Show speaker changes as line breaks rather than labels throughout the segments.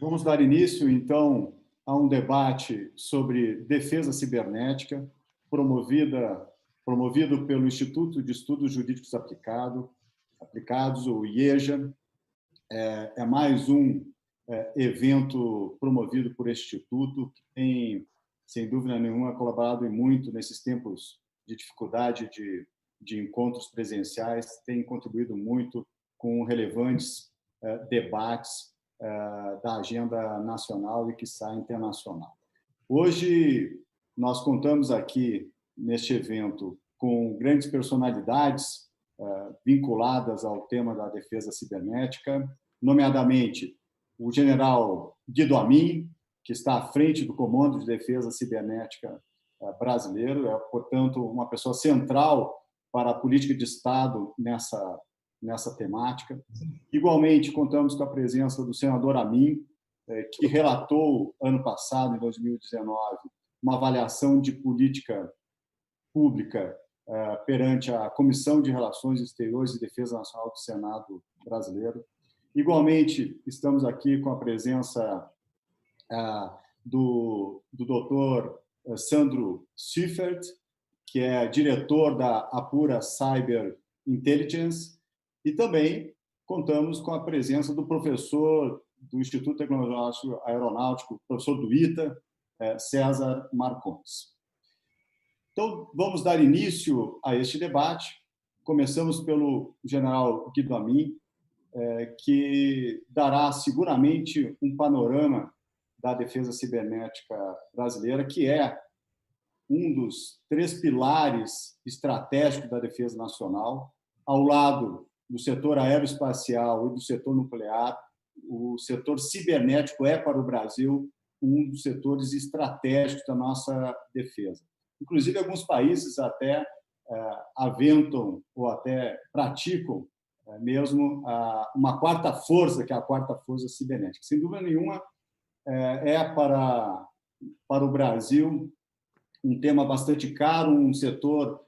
Vamos dar início, então, a um debate sobre defesa cibernética, promovido pelo Instituto de Estudos Jurídicos Aplicados, o IEJA. É mais um evento promovido por este instituto, que tem, sem dúvida nenhuma, colaborado muito nesses tempos de dificuldade de encontros presenciais, tem contribuído muito com relevantes debates da agenda nacional e, quiçá, internacional. Hoje, nós contamos aqui, neste evento, com grandes personalidades vinculadas ao tema da defesa cibernética, nomeadamente o general Guido Amin, que está à frente do Comando de Defesa Cibernética brasileiro, é, portanto, uma pessoa central para a política de Estado nessa temática. Igualmente, contamos com a presença do senador Amin, que relatou, ano passado, em 2019, uma avaliação de política pública perante a Comissão de Relações Exteriores e Defesa Nacional do Senado brasileiro. Igualmente, estamos aqui com a presença do doutor Sandro Seifert, que é diretor da Apura Cyber Intelligence, e também contamos com a presença do professor do Instituto Tecnológico Aeronáutico, professor do ITA, César Marcondes. Então, vamos dar início a este debate. Começamos pelo general Guido Amin, que dará seguramente um panorama da defesa cibernética brasileira, que é um dos 3 pilares estratégicos da defesa nacional, ao lado do setor aeroespacial e do setor nuclear. O setor cibernético é, para o Brasil, um dos setores estratégicos da nossa defesa. Inclusive, alguns países até aventam ou até praticam mesmo uma quarta força, que é a quarta força cibernética. Sem dúvida nenhuma, é para o Brasil um tema bastante caro, um setor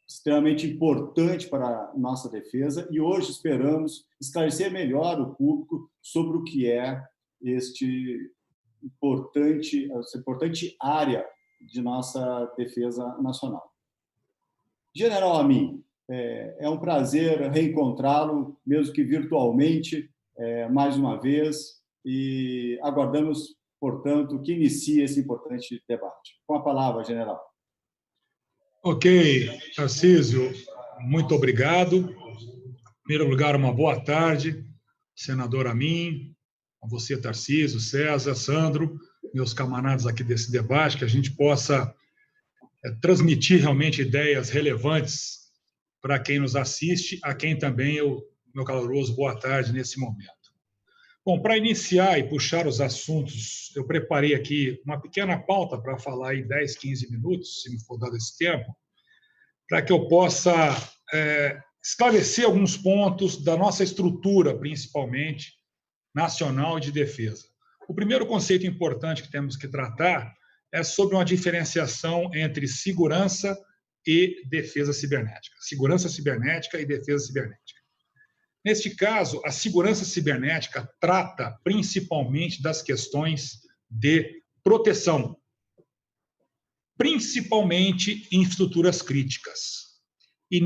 extremamente importante para a nossa defesa, e hoje esperamos esclarecer melhor o público sobre o que é essa importante área de nossa defesa nacional. General Amin, é um prazer reencontrá-lo, mesmo que virtualmente, mais uma vez, e aguardamos, portanto, que inicie esse importante debate. Com a palavra, general.
Ok, Tarcísio, muito obrigado. Em primeiro lugar, uma boa tarde, senador Amin, a você, Tarcísio, César, Sandro, meus camaradas aqui desse debate, que a gente possa transmitir realmente ideias relevantes para quem nos assiste, a quem também meu caloroso boa tarde nesse momento. Bom, para iniciar e puxar os assuntos, eu preparei aqui uma pequena pauta para falar em 10, 15 minutos, se me for dado esse tempo, para que eu possa esclarecer alguns pontos da nossa estrutura, principalmente, nacional de defesa. O primeiro conceito importante que temos que tratar é sobre uma diferenciação entre segurança e defesa cibernética. Segurança cibernética e defesa cibernética. Neste caso, a segurança cibernética trata principalmente das questões de proteção, principalmente em infraestruturas críticas. E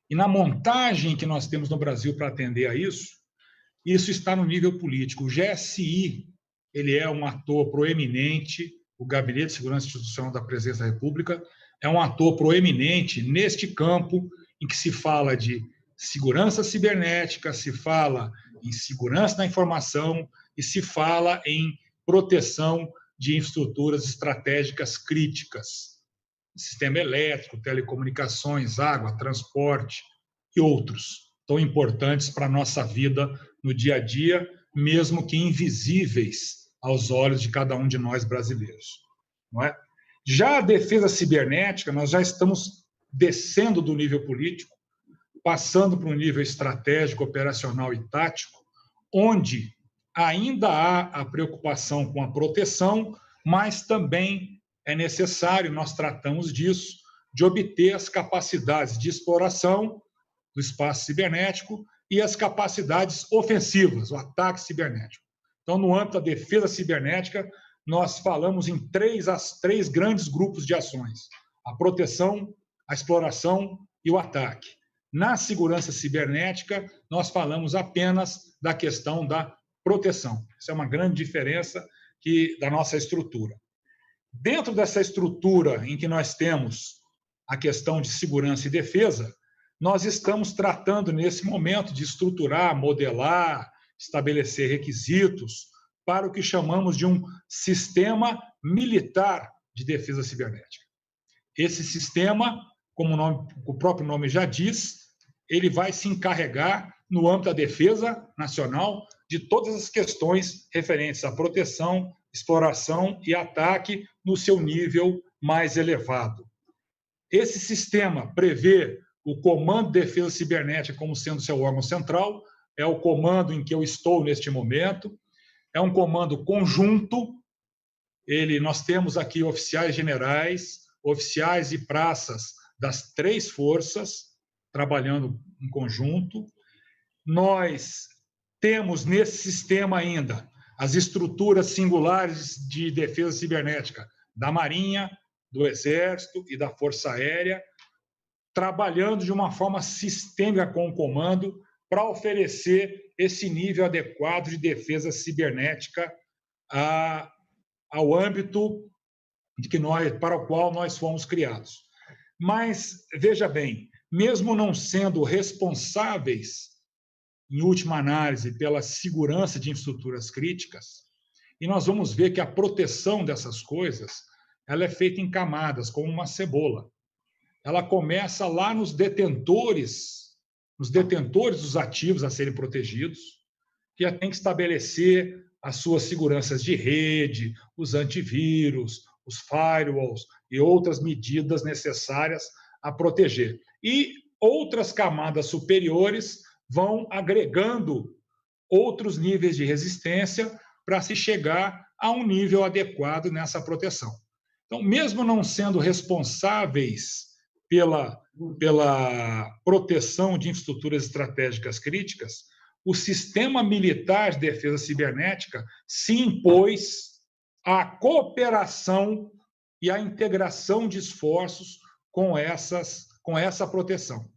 na montagem que nós temos no Brasil para atender a isso está no nível político. O GSI, ele é um ator proeminente, o Gabinete de Segurança Institucional da Presidência da República é um ator proeminente neste campo em que se fala de segurança cibernética, se fala em segurança da informação e se fala em proteção de infraestruturas estratégicas críticas, sistema elétrico, telecomunicações, água, transporte e outros, tão importantes para a nossa vida no dia a dia, mesmo que invisíveis aos olhos de cada um de nós brasileiros. Não é? Já a defesa cibernética, nós já estamos descendo do nível político, passando para um nível estratégico, operacional e tático, onde ainda há a preocupação com a proteção, mas também é necessário, nós tratamos disso, de obter as capacidades de exploração do espaço cibernético e as capacidades ofensivas, o ataque cibernético. Então, no âmbito da defesa cibernética, nós falamos em três grandes grupos de ações: a proteção, a exploração e o ataque. Na segurança cibernética, nós falamos apenas da questão da proteção. Essa é uma grande diferença da nossa estrutura. Dentro dessa estrutura em que nós temos a questão de segurança e defesa, nós estamos tratando, nesse momento, de estruturar, modelar, estabelecer requisitos para o que chamamos de um sistema militar de defesa cibernética. Esse sistema, como o próprio nome já diz, ele vai se encarregar, no âmbito da defesa nacional, de todas as questões referentes à proteção, exploração e ataque no seu nível mais elevado. Esse sistema prevê o Comando de Defesa Cibernética como sendo seu órgão central, é o comando em que eu estou neste momento, é um comando conjunto. Nós temos aqui oficiais generais, oficiais e praças das três forças trabalhando em conjunto. Nós temos nesse sistema ainda as estruturas singulares de defesa cibernética da Marinha, do Exército e da Força Aérea, trabalhando de uma forma sistêmica com o comando para oferecer esse nível adequado de defesa cibernética ao âmbito para o qual nós fomos criados. Mas, veja bem, mesmo não sendo responsáveis, em última análise, pela segurança de infraestruturas críticas, e nós vamos ver que a proteção dessas coisas ela é feita em camadas, como uma cebola. Ela começa lá nos detentores dos ativos a serem protegidos, que já tem que estabelecer as suas seguranças de rede, os antivírus, os firewalls e outras medidas necessárias a proteger. E outras camadas superiores vão agregando outros níveis de resistência para se chegar a um nível adequado nessa proteção. Então, mesmo não sendo responsáveis pela proteção de infraestruturas estratégicas críticas, o sistema militar de defesa cibernética se impôs à cooperação e à integração de esforços com essa proteção.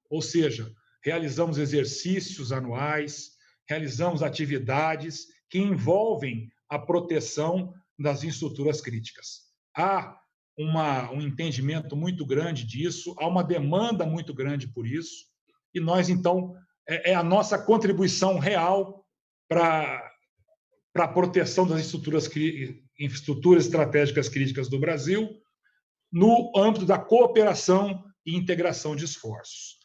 Ou seja, realizamos exercícios anuais, realizamos atividades que envolvem a proteção das infraestruturas críticas. Há um entendimento muito grande disso, há uma demanda muito grande por isso, e nós, então, é a nossa contribuição real para a proteção das infraestruturas estratégicas críticas do Brasil, no âmbito da cooperação e integração de esforços.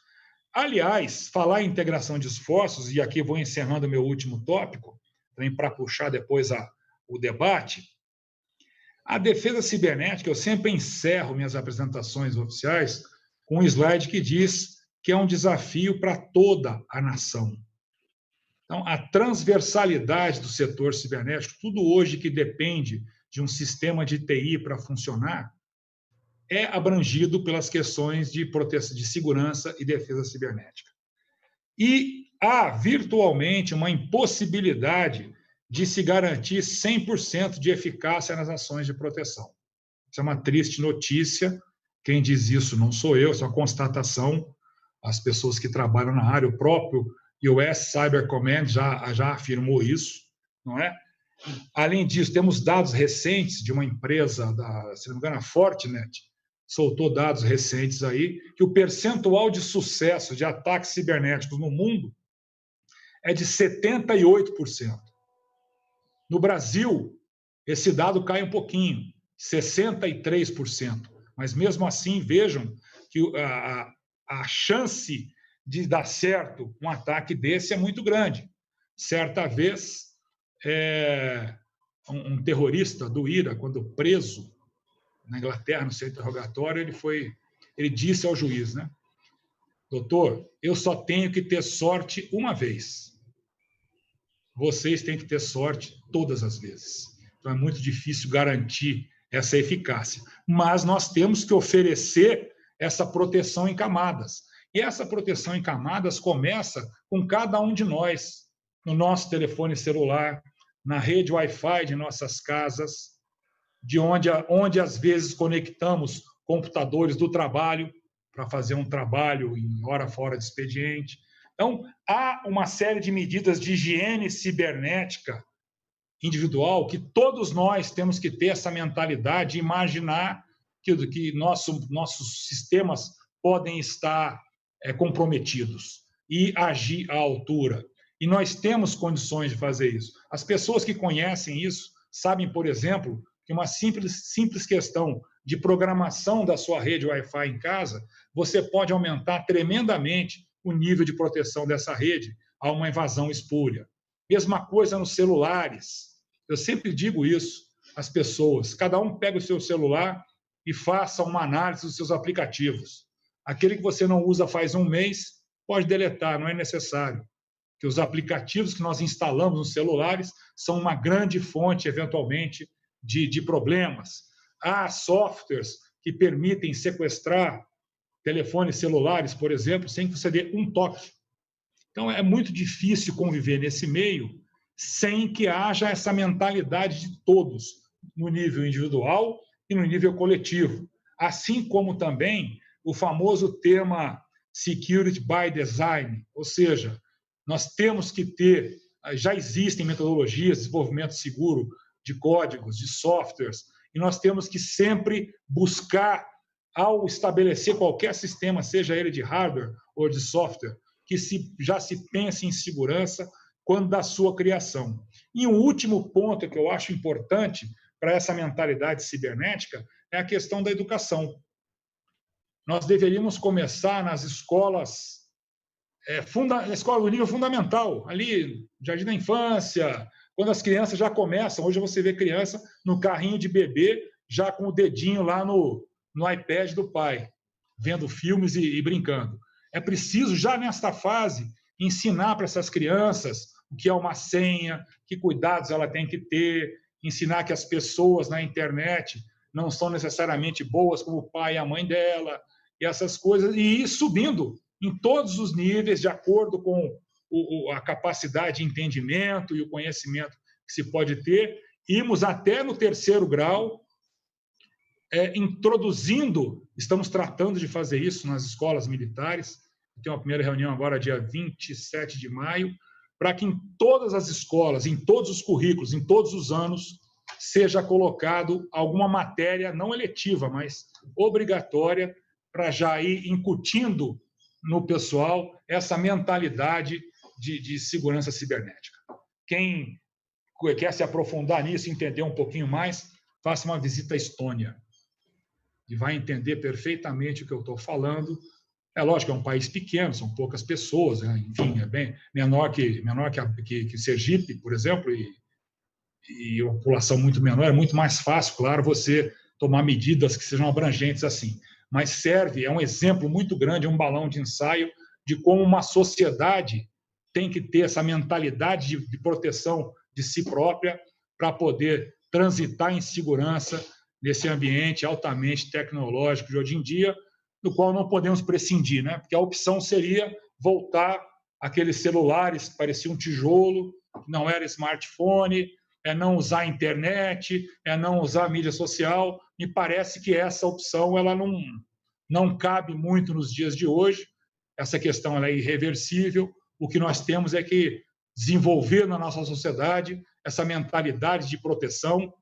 Aliás, falar em integração de esforços, e aqui vou encerrando o meu último tópico, também para puxar depois o debate, a defesa cibernética, eu sempre encerro minhas apresentações oficiais com um slide que diz que é um desafio para toda a nação. Então, a transversalidade do setor cibernético, tudo hoje que depende de um sistema de TI para funcionar, é abrangido pelas questões de proteção, de segurança e defesa cibernética. E há virtualmente uma impossibilidade de se garantir 100% de eficácia nas ações de proteção. Isso é uma triste notícia. Quem diz isso não sou eu, isso é uma constatação. As pessoas que trabalham na área, o próprio US Cyber Command já afirmou isso, não é? Além disso, temos dados recentes de uma empresa, se não me engano, a Fortinet, soltou dados recentes aí, que o percentual de sucesso de ataques cibernéticos no mundo é de 78%. No Brasil, esse dado cai um pouquinho, 63%. Mas, mesmo assim, vejam que a chance de dar certo um ataque desse é muito grande. Certa vez, um terrorista do IRA, quando preso na Inglaterra, no seu interrogatório, ele disse ao juiz, né? Doutor, eu só tenho que ter sorte uma vez. Vocês têm que ter sorte todas as vezes. Então, é muito difícil garantir essa eficácia. Mas nós temos que oferecer essa proteção em camadas. E essa proteção em camadas começa com cada um de nós, no nosso telefone celular, na rede Wi-Fi de nossas casas, de onde às vezes conectamos computadores do trabalho para fazer um trabalho em hora fora de expediente. Então, há uma série de medidas de higiene cibernética individual que todos nós temos que ter essa mentalidade de imaginar que nossos sistemas podem estar comprometidos e agir à altura. E nós temos condições de fazer isso. As pessoas que conhecem isso sabem, por exemplo, que uma simples questão de programação da sua rede Wi-Fi em casa, você pode aumentar tremendamente o nível de proteção dessa rede a uma invasão espúria. Mesma coisa nos celulares. Eu sempre digo isso às pessoas. Cada um pega o seu celular e faça uma análise dos seus aplicativos. Aquele que você não usa faz um mês, pode deletar, não é necessário. Que os aplicativos que nós instalamos nos celulares são uma grande fonte, eventualmente, de problemas. Há softwares que permitem sequestrar telefones celulares, por exemplo, sem que você dê um toque. Então, é muito difícil conviver nesse meio sem que haja essa mentalidade de todos, no nível individual e no nível coletivo. Assim como também o famoso tema Security by Design, ou seja, nós temos que ter, já existem metodologias de desenvolvimento seguro de códigos, de softwares, e nós temos que sempre buscar, ao estabelecer qualquer sistema, seja ele de hardware ou de software, que já se pense em segurança quando da sua criação. E um último ponto que eu acho importante para essa mentalidade cibernética é a questão da educação. Nós deveríamos começar nas escolas, escola do nível fundamental, ali, jardim da infância, quando as crianças já começam. Hoje você vê criança no carrinho de bebê, já com o dedinho lá no iPad do pai, vendo filmes e brincando. É preciso, já nesta fase, ensinar para essas crianças o que é uma senha, que cuidados ela tem que ter, ensinar que as pessoas na internet não são necessariamente boas como o pai e a mãe dela, e essas coisas, e ir subindo em todos os níveis, de acordo com a capacidade de entendimento e o conhecimento que se pode ter, irmos até no terceiro grau, introduzindo, estamos tratando de fazer isso nas escolas militares, tem uma primeira reunião agora, dia 27 de maio, para que em todas as escolas, em todos os currículos, em todos os anos, seja colocado alguma matéria não eletiva, mas obrigatória, para já ir incutindo no pessoal essa mentalidade de segurança cibernética. Quem quer se aprofundar nisso, entender um pouquinho mais, faça uma visita à Estônia e vai entender perfeitamente o que eu estou falando. É lógico que é um país pequeno, são poucas pessoas, né? Enfim, é bem menor que Sergipe, por exemplo, e uma população muito menor. É muito mais fácil, claro, você tomar medidas que sejam abrangentes assim. Mas serve, é um exemplo muito grande, um balão de ensaio de como uma sociedade tem que ter essa mentalidade de proteção de si própria para poder transitar em segurança nesse ambiente altamente tecnológico de hoje em dia, do qual não podemos prescindir, né? Porque a opção seria voltar àqueles celulares que pareciam um tijolo, que não era smartphone, não usar a internet, não usar a mídia social. Me parece que essa opção ela não cabe muito nos dias de hoje. Essa questão ela é irreversível. O que nós temos é que desenvolver na nossa sociedade essa mentalidade de proteção,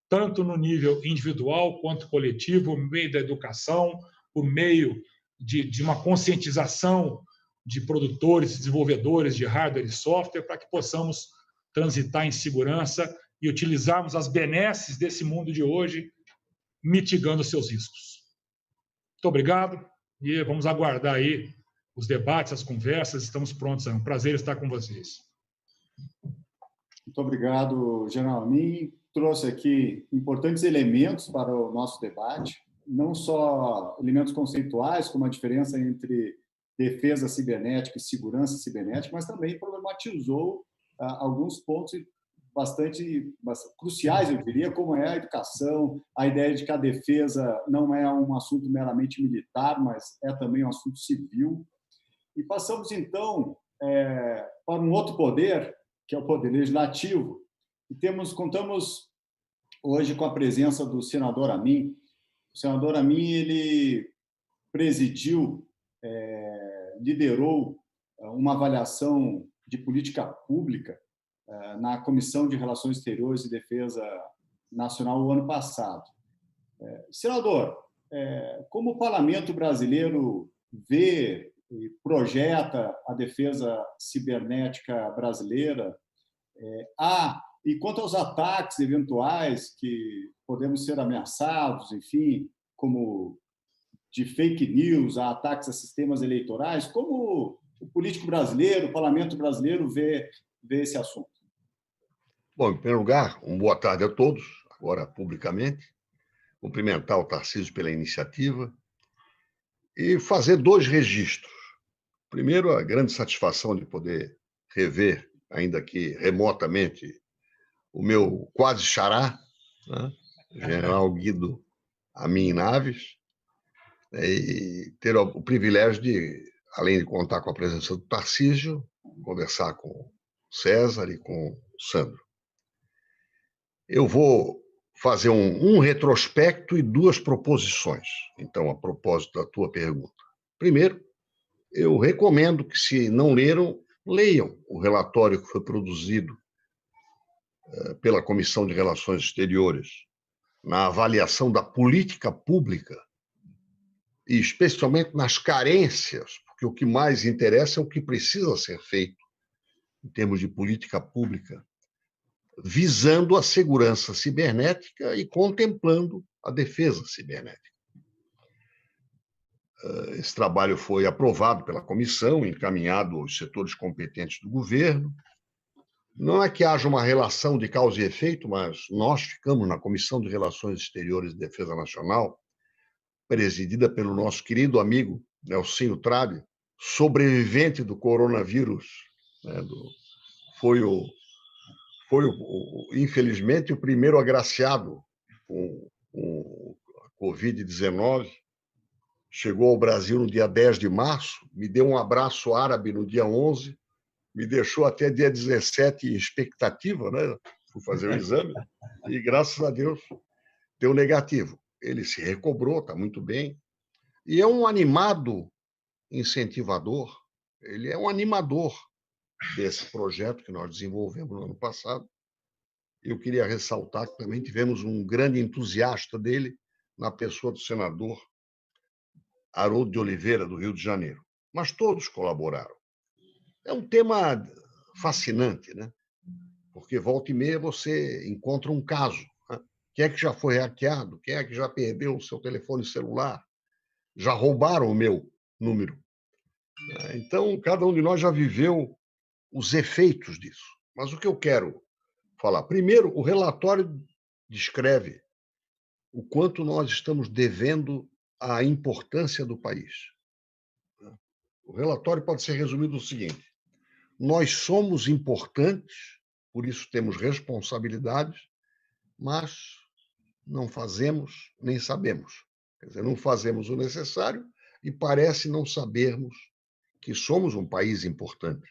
tanto no nível individual quanto coletivo, por meio da educação, por meio de uma conscientização de produtores e desenvolvedores de hardware e software, para que possamos transitar em segurança e utilizarmos as benesses desse mundo de hoje, mitigando seus riscos. Muito obrigado e vamos aguardar aí os debates, as conversas. Estamos prontos. É um prazer estar com vocês.
Muito obrigado, General Amin. Trouxe aqui importantes elementos para o nosso debate, não só elementos conceituais, como a diferença entre defesa cibernética e segurança cibernética, mas também problematizou alguns pontos bastante cruciais, eu diria, como é a educação, a ideia de que a defesa não é um assunto meramente militar, mas é também um assunto civil. E passamos, então, para um outro poder, que é o poder legislativo, e contamos hoje com a presença do senador Amin. O senador Amin, ele presidiu, liderou uma avaliação de política pública na Comissão de Relações Exteriores e Defesa Nacional o ano passado. Senador, como o parlamento brasileiro vê e projeta a defesa cibernética brasileira, e quanto aos ataques eventuais que podemos ser ameaçados, enfim, como de fake news, a ataques a sistemas eleitorais, como o político brasileiro, o parlamento brasileiro vê esse assunto?
Bom, em primeiro lugar, uma boa tarde a todos, agora publicamente. Cumprimentar o Tarcísio pela iniciativa e fazer 2 registros. Primeiro, a grande satisfação de poder rever, ainda que remotamente, o meu quase xará, né? General Guido Amin Naves, e ter o privilégio de, além de contar com a presença do Tarcísio, conversar com o César e com o Sandro. Eu vou fazer um retrospecto e 2 proposições, então, a propósito da tua pergunta. Primeiro, eu recomendo que, se não leram, leiam o relatório que foi produzido pela Comissão de Relações Exteriores na avaliação da política pública e especialmente nas carências, porque o que mais interessa é o que precisa ser feito em termos de política pública, visando a segurança cibernética e contemplando a defesa cibernética. Esse trabalho foi aprovado pela comissão, encaminhado aos setores competentes do governo. Não é que haja uma relação de causa e efeito, mas nós ficamos na Comissão de Relações Exteriores e Defesa Nacional, presidida pelo nosso querido amigo Nelsinho Trabe, sobrevivente do coronavírus, né, foi, infelizmente, o primeiro agraciado com a Covid-19. Chegou ao Brasil no dia 10 de março, me deu um abraço árabe no dia 11, me deixou até dia 17 em expectativa, né? Fui fazer o exame e, graças a Deus, deu negativo. Ele se recobrou, está muito bem. E é um animado incentivador, ele é um animador desse projeto que nós desenvolvemos no ano passado. Eu queria ressaltar que também tivemos um grande entusiasta dele na pessoa do senador Haroldo de Oliveira, do Rio de Janeiro. Mas todos colaboraram. É um tema fascinante, né? Porque volta e meia você encontra um caso. Né? Quem é que já foi hackeado? Quem é que já perdeu o seu telefone celular? Já roubaram o meu número? Então, cada um de nós já viveu os efeitos disso. Mas o que eu quero falar? Primeiro, o relatório descreve o quanto nós estamos devendo à importância do país. O relatório pode ser resumido no seguinte: nós somos importantes, por isso temos responsabilidades, mas não fazemos nem sabemos. Quer dizer, não fazemos o necessário e parece não sabermos que somos um país importante,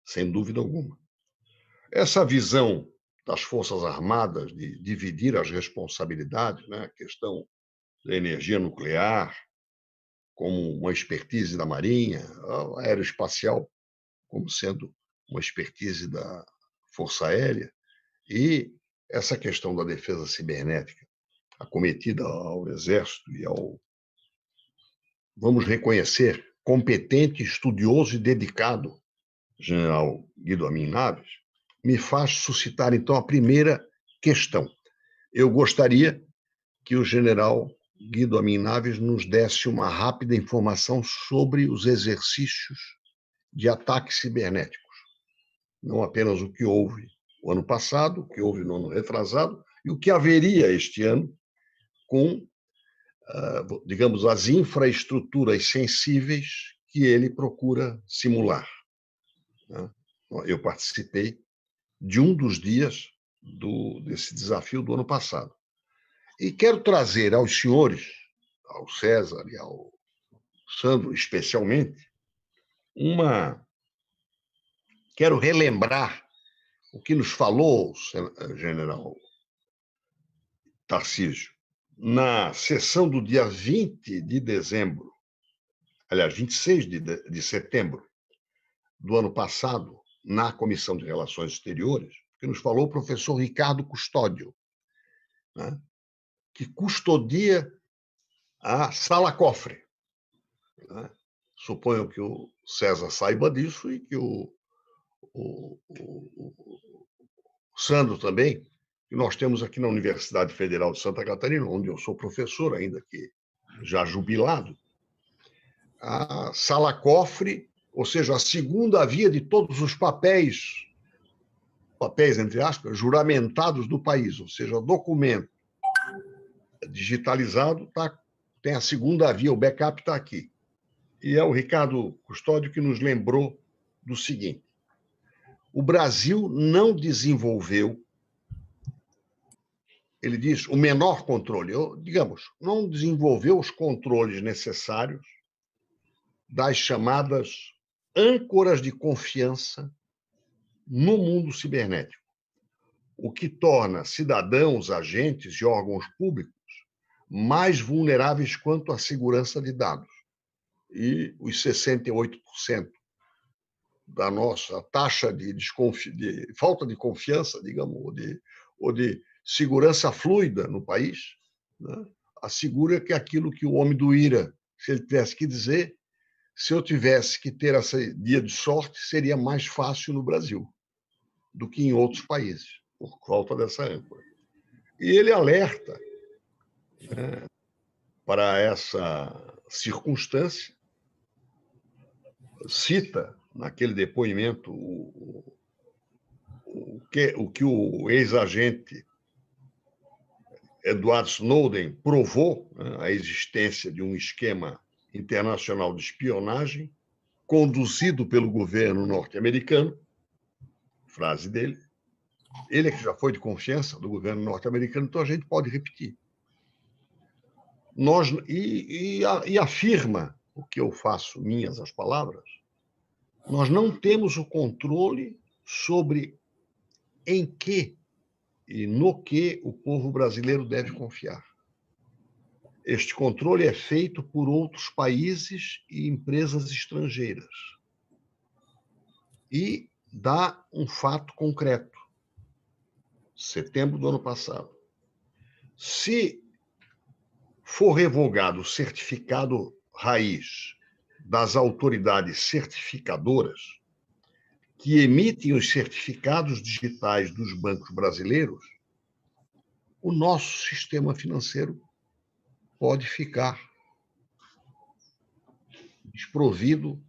sem dúvida alguma. Essa visão das Forças Armadas de dividir as responsabilidades, né, a questão da energia nuclear, como uma expertise da Marinha, a aeroespacial como sendo uma expertise da Força Aérea, e essa questão da defesa cibernética, acometida ao Exército e ao, vamos reconhecer, competente, estudioso e dedicado general Guido Amin Naves, me faz suscitar, então, a primeira questão. Eu gostaria que o general Guido Amin Naves nos desse uma rápida informação sobre os exercícios de ataques cibernéticos. Não apenas o que houve o ano passado, o que houve no ano retrasado, e o que haveria este ano com, digamos, as infraestruturas sensíveis que ele procura simular. Eu participei de um dos dias desse desafio do ano passado. E quero trazer aos senhores, ao César e ao Sandro especialmente, quero relembrar o que nos falou o general Tarcísio na sessão do dia 20 de dezembro, aliás, 26 de setembro do ano passado, na Comissão de Relações Exteriores, que nos falou o professor Ricardo Custódio, né, que custodia a sala-cofre. Né? Suponho que o César saiba disso e que o Sandro também, que nós temos aqui na Universidade Federal de Santa Catarina, onde eu sou professor, ainda que já jubilado, a sala-cofre, ou seja, a segunda via de todos os papéis, entre aspas, juramentados do país, ou seja, documento digitalizado, tem a segunda via, o backup está aqui. E é o Ricardo Custódio que nos lembrou do seguinte: o Brasil não desenvolveu, ele diz, o menor controle, digamos, não desenvolveu os controles necessários das chamadas âncoras de confiança no mundo cibernético, o que torna cidadãos, agentes e órgãos públicos mais vulneráveis quanto à segurança de dados. E os 68% da nossa taxa de falta de confiança, digamos, ou de segurança fluida no país, né, assegura que aquilo que o homem do IRA, se ele tivesse que dizer, se eu tivesse que ter esse dia de sorte, seria mais fácil no Brasil do que em outros países, por falta dessa âncora. E ele alerta, né, para essa circunstância, cita naquele depoimento o que o ex-agente Edward Snowden provou, né, a existência de um esquema internacional de espionagem conduzido pelo governo norte-americano, frase dele. Ele é que já foi de confiança do governo norte-americano, então a gente pode repetir. E afirma, o que eu faço minhas as palavras, nós não temos o controle sobre em que e no que o povo brasileiro deve confiar. Este controle é feito por outros países e empresas estrangeiras. E dá um fato concreto. Setembro do ano passado. Se for revogado o certificado raiz das autoridades certificadoras que emitem os certificados digitais dos bancos brasileiros, o nosso sistema financeiro pode ficar desprovido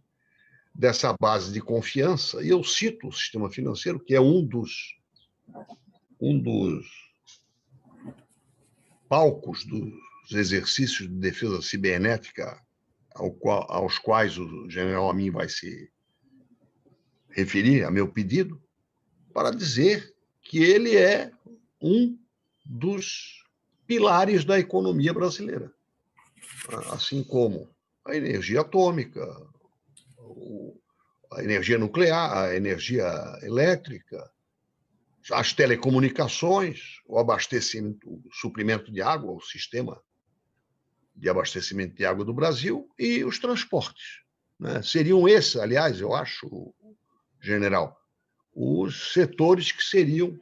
dessa base de confiança. E eu cito o sistema financeiro, que é um dos palcos dos exercícios de defesa cibernética aos quais o general Amin vai se referir a meu pedido, para dizer que ele é um dos pilares da economia brasileira, assim como a energia atômica, a energia nuclear, a energia elétrica, as telecomunicações, o abastecimento, o suprimento de água, o sistema de abastecimento de água do Brasil e os transportes, né? Seriam esses, aliás, eu acho, general, os setores que seriam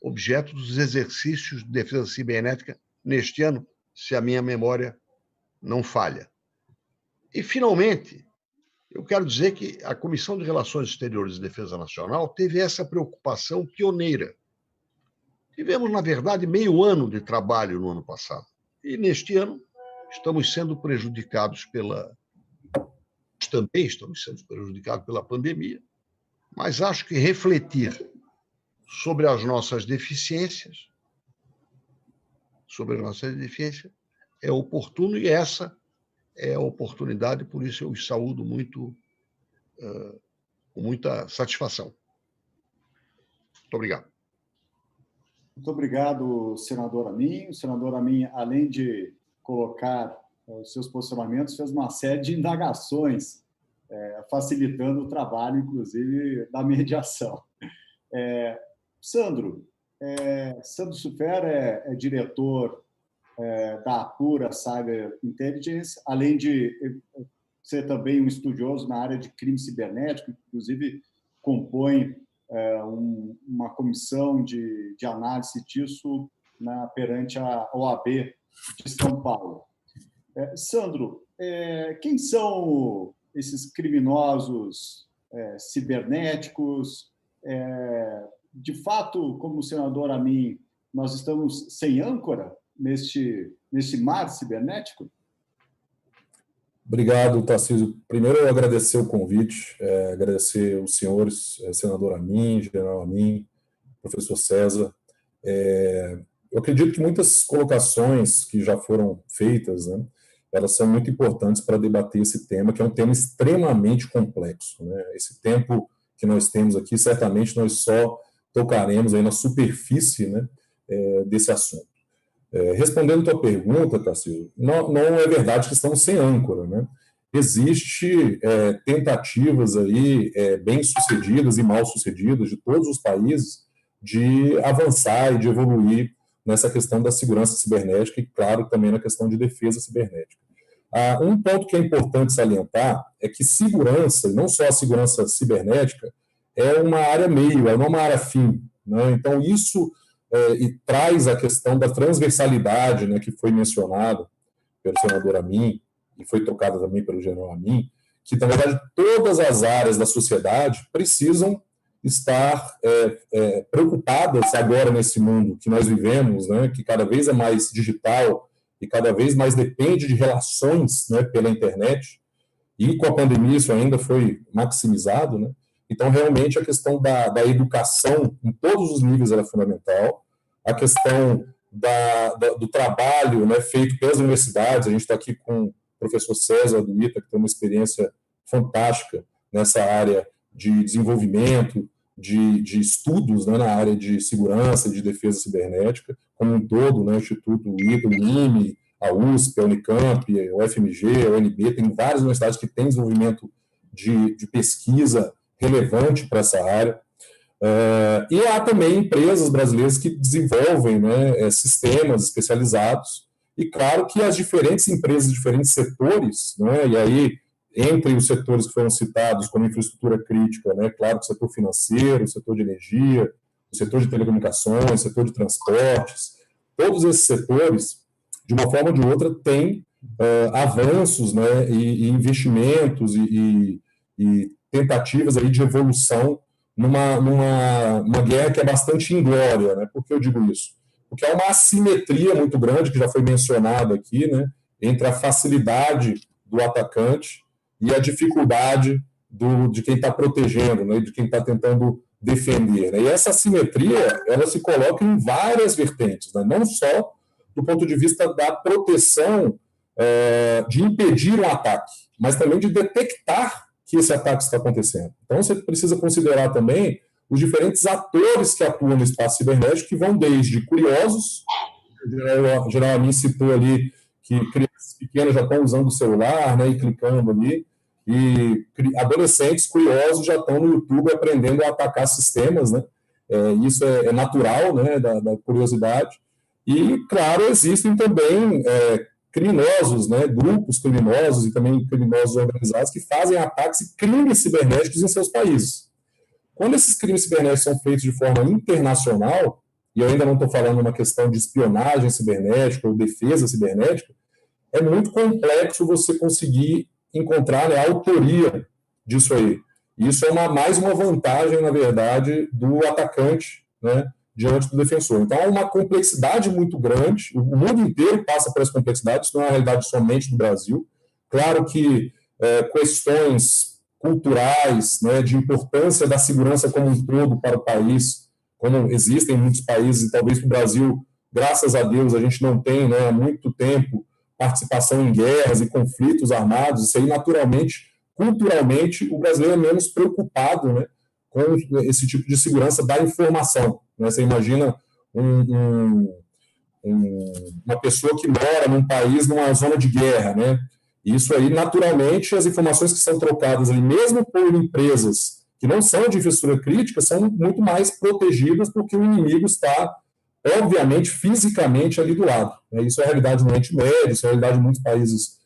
objeto dos exercícios de defesa cibernética neste ano, se a minha memória não falha. E, finalmente, eu quero dizer que a Comissão de Relações Exteriores e Defesa Nacional teve essa preocupação pioneira. Tivemos, na verdade, meio ano de trabalho no ano passado. E, neste ano, estamos sendo prejudicados também estamos sendo prejudicados pela pandemia, mas acho que refletir sobre as nossas deficiências é oportuno, e essa é a oportunidade, por isso eu os saúdo muito, com muita satisfação. Muito obrigado.
Muito obrigado, senador Amin. O senador Amin, além de colocar os seus posicionamentos, fez uma série de indagações, facilitando o trabalho, inclusive, da mediação. Sandro Sufer é diretor da Apura Cyber Intelligence, além de ser também um estudioso na área de crime cibernético, inclusive compõe uma comissão de análise disso perante a OAB de São Paulo. Sandro, quem são esses criminosos cibernéticos? De fato, como o senador Amin, nós estamos sem âncora neste mar cibernético?
Obrigado, Tarcísio. Primeiro, eu agradecer o convite, agradecer os senhores, senador Amin, general Amin, professor César. Eu acredito que muitas colocações que já foram feitas, né, elas são muito importantes para debater esse tema, que é um tema extremamente complexo, né? Esse tempo que nós temos aqui, certamente nós só tocaremos aí na superfície, né, desse assunto. Respondendo a tua pergunta, Tarcísio, não é verdade que estamos sem âncora, né? Existe tentativas aí bem-sucedidas e mal-sucedidas de todos os países de avançar e de evoluir nessa questão da segurança cibernética e, claro, também na questão de defesa cibernética. Um ponto que é importante salientar é que segurança, e não só a segurança cibernética, é uma área meio, é não uma área fim, né? Então, isso e traz a questão da transversalidade, né, que foi mencionada pelo senador Amin, e foi tocada também pelo general Amin, que, na verdade, todas as áreas da sociedade precisam estar preocupadas agora nesse mundo que nós vivemos, né, que cada vez é mais digital e cada vez mais depende de relações, né, pela internet, e com a pandemia isso ainda foi maximizado, né? Então, realmente, a questão da educação em todos os níveis era fundamental, a questão do trabalho, né, feito pelas universidades. A gente está aqui com o professor César do ITA, que tem uma experiência fantástica nessa área de desenvolvimento, de estudos, né, na área de segurança e de defesa cibernética, como um todo, né, o Instituto ITA, o IME, a USP, a Unicamp, a UFMG, a UNB, tem várias universidades que têm desenvolvimento de pesquisa relevante para essa área. E há também empresas brasileiras que desenvolvem, né, sistemas especializados, e claro que as diferentes empresas, diferentes setores, né, e aí entre os setores que foram citados como infraestrutura crítica, né, claro que o setor financeiro, o setor de energia, o setor de telecomunicações, o setor de transportes, todos esses setores, de uma forma ou de outra, têm avanços, né, e investimentos e tentativas aí de evolução numa guerra que é bastante inglória, né? Por que eu digo isso? Porque há uma assimetria muito grande, que já foi mencionada aqui, né, entre a facilidade do atacante e a dificuldade de quem está protegendo, né, de quem está tentando defender, né? E essa assimetria, ela se coloca em várias vertentes, né? Não só do ponto de vista da proteção, de impedir um ataque, mas também de detectar que esse ataque está acontecendo. Então, você precisa considerar também os diferentes atores que atuam no espaço cibernético, que vão desde curiosos, o general Amin citou ali que crianças pequenas já estão usando o celular, né, e clicando ali, e adolescentes curiosos já estão no YouTube aprendendo a atacar sistemas, né? Isso é natural, né, da curiosidade. E, claro, existem também criminosos, né, grupos criminosos e também criminosos organizados que fazem ataques e crimes cibernéticos em seus países. Quando esses crimes cibernéticos são feitos de forma internacional, e eu ainda não estou falando uma questão de espionagem cibernética ou defesa cibernética, é muito complexo você conseguir encontrar, né, a autoria disso aí. Isso é mais uma vantagem, na verdade, do atacante, né, diante do defensor. Então, há uma complexidade muito grande, o mundo inteiro passa por essa complexidade, isso não é uma realidade somente do Brasil. Claro que questões culturais, né, de importância da segurança como um todo para o país, como existem em muitos países, e talvez no Brasil, graças a Deus, a gente não tem, né, há muito tempo participação em guerras e conflitos armados, isso aí naturalmente, culturalmente, o brasileiro é menos preocupado, né, com esse tipo de segurança da informação, né? Você imagina uma pessoa que mora num país, numa zona de guerra, né? Isso aí, naturalmente, as informações que são trocadas ali, mesmo por empresas que não são de infraestrutura crítica, são muito mais protegidas porque o inimigo está, obviamente, fisicamente ali do lado. Isso é a realidade no Oriente Médio, isso é a realidade em muitos países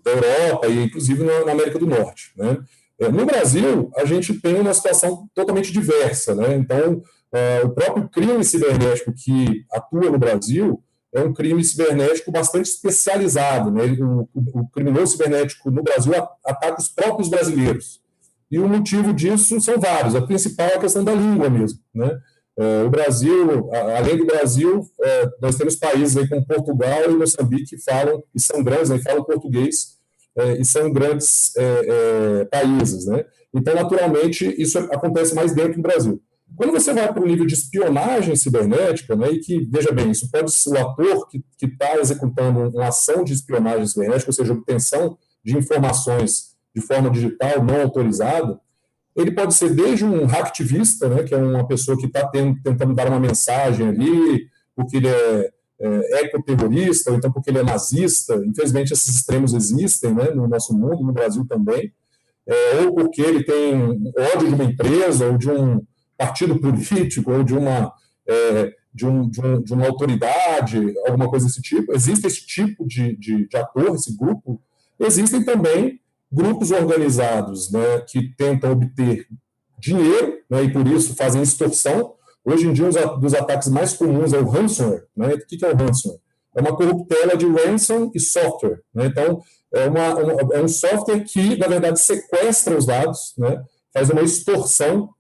da Europa e, inclusive, na América do Norte, né? No Brasil, a gente tem uma situação totalmente diversa, né? Então, o próprio crime cibernético que atua no Brasil é um crime cibernético bastante especializado, né? O criminoso cibernético no Brasil ataca os próprios brasileiros. E o motivo disso são vários. A principal é a questão da língua mesmo, né? O Brasil, além do Brasil, nós temos países aí como Portugal e Moçambique que falam, e são grandes, né, falam português, e são grandes países, né? Então, naturalmente, isso acontece mais dentro do Brasil. Quando você vai para o nível de espionagem cibernética, né, e que, veja bem, isso pode ser o ator que está executando uma ação de espionagem cibernética, ou seja, obtenção de informações de forma digital não autorizada, ele pode ser desde um hacktivista, né, que é uma pessoa que está tentando dar uma mensagem ali, porque ele é ecoterrorista, ou então porque ele é nazista. Infelizmente, esses extremos existem, né, no nosso mundo, no Brasil também, ou porque ele tem ódio de uma empresa, ou de um partido político, ou de uma autoridade, alguma coisa desse tipo. Existe esse tipo de ator, esse grupo. Existem também grupos organizados, né, que tentam obter dinheiro, né, e por isso fazem extorsão. Hoje em dia, um dos ataques mais comuns é o ransomware, né? O que é o ransomware? É uma corruptela de ransom e software, né? Então, é um software que, na verdade, sequestra os dados, né? Faz uma extorsão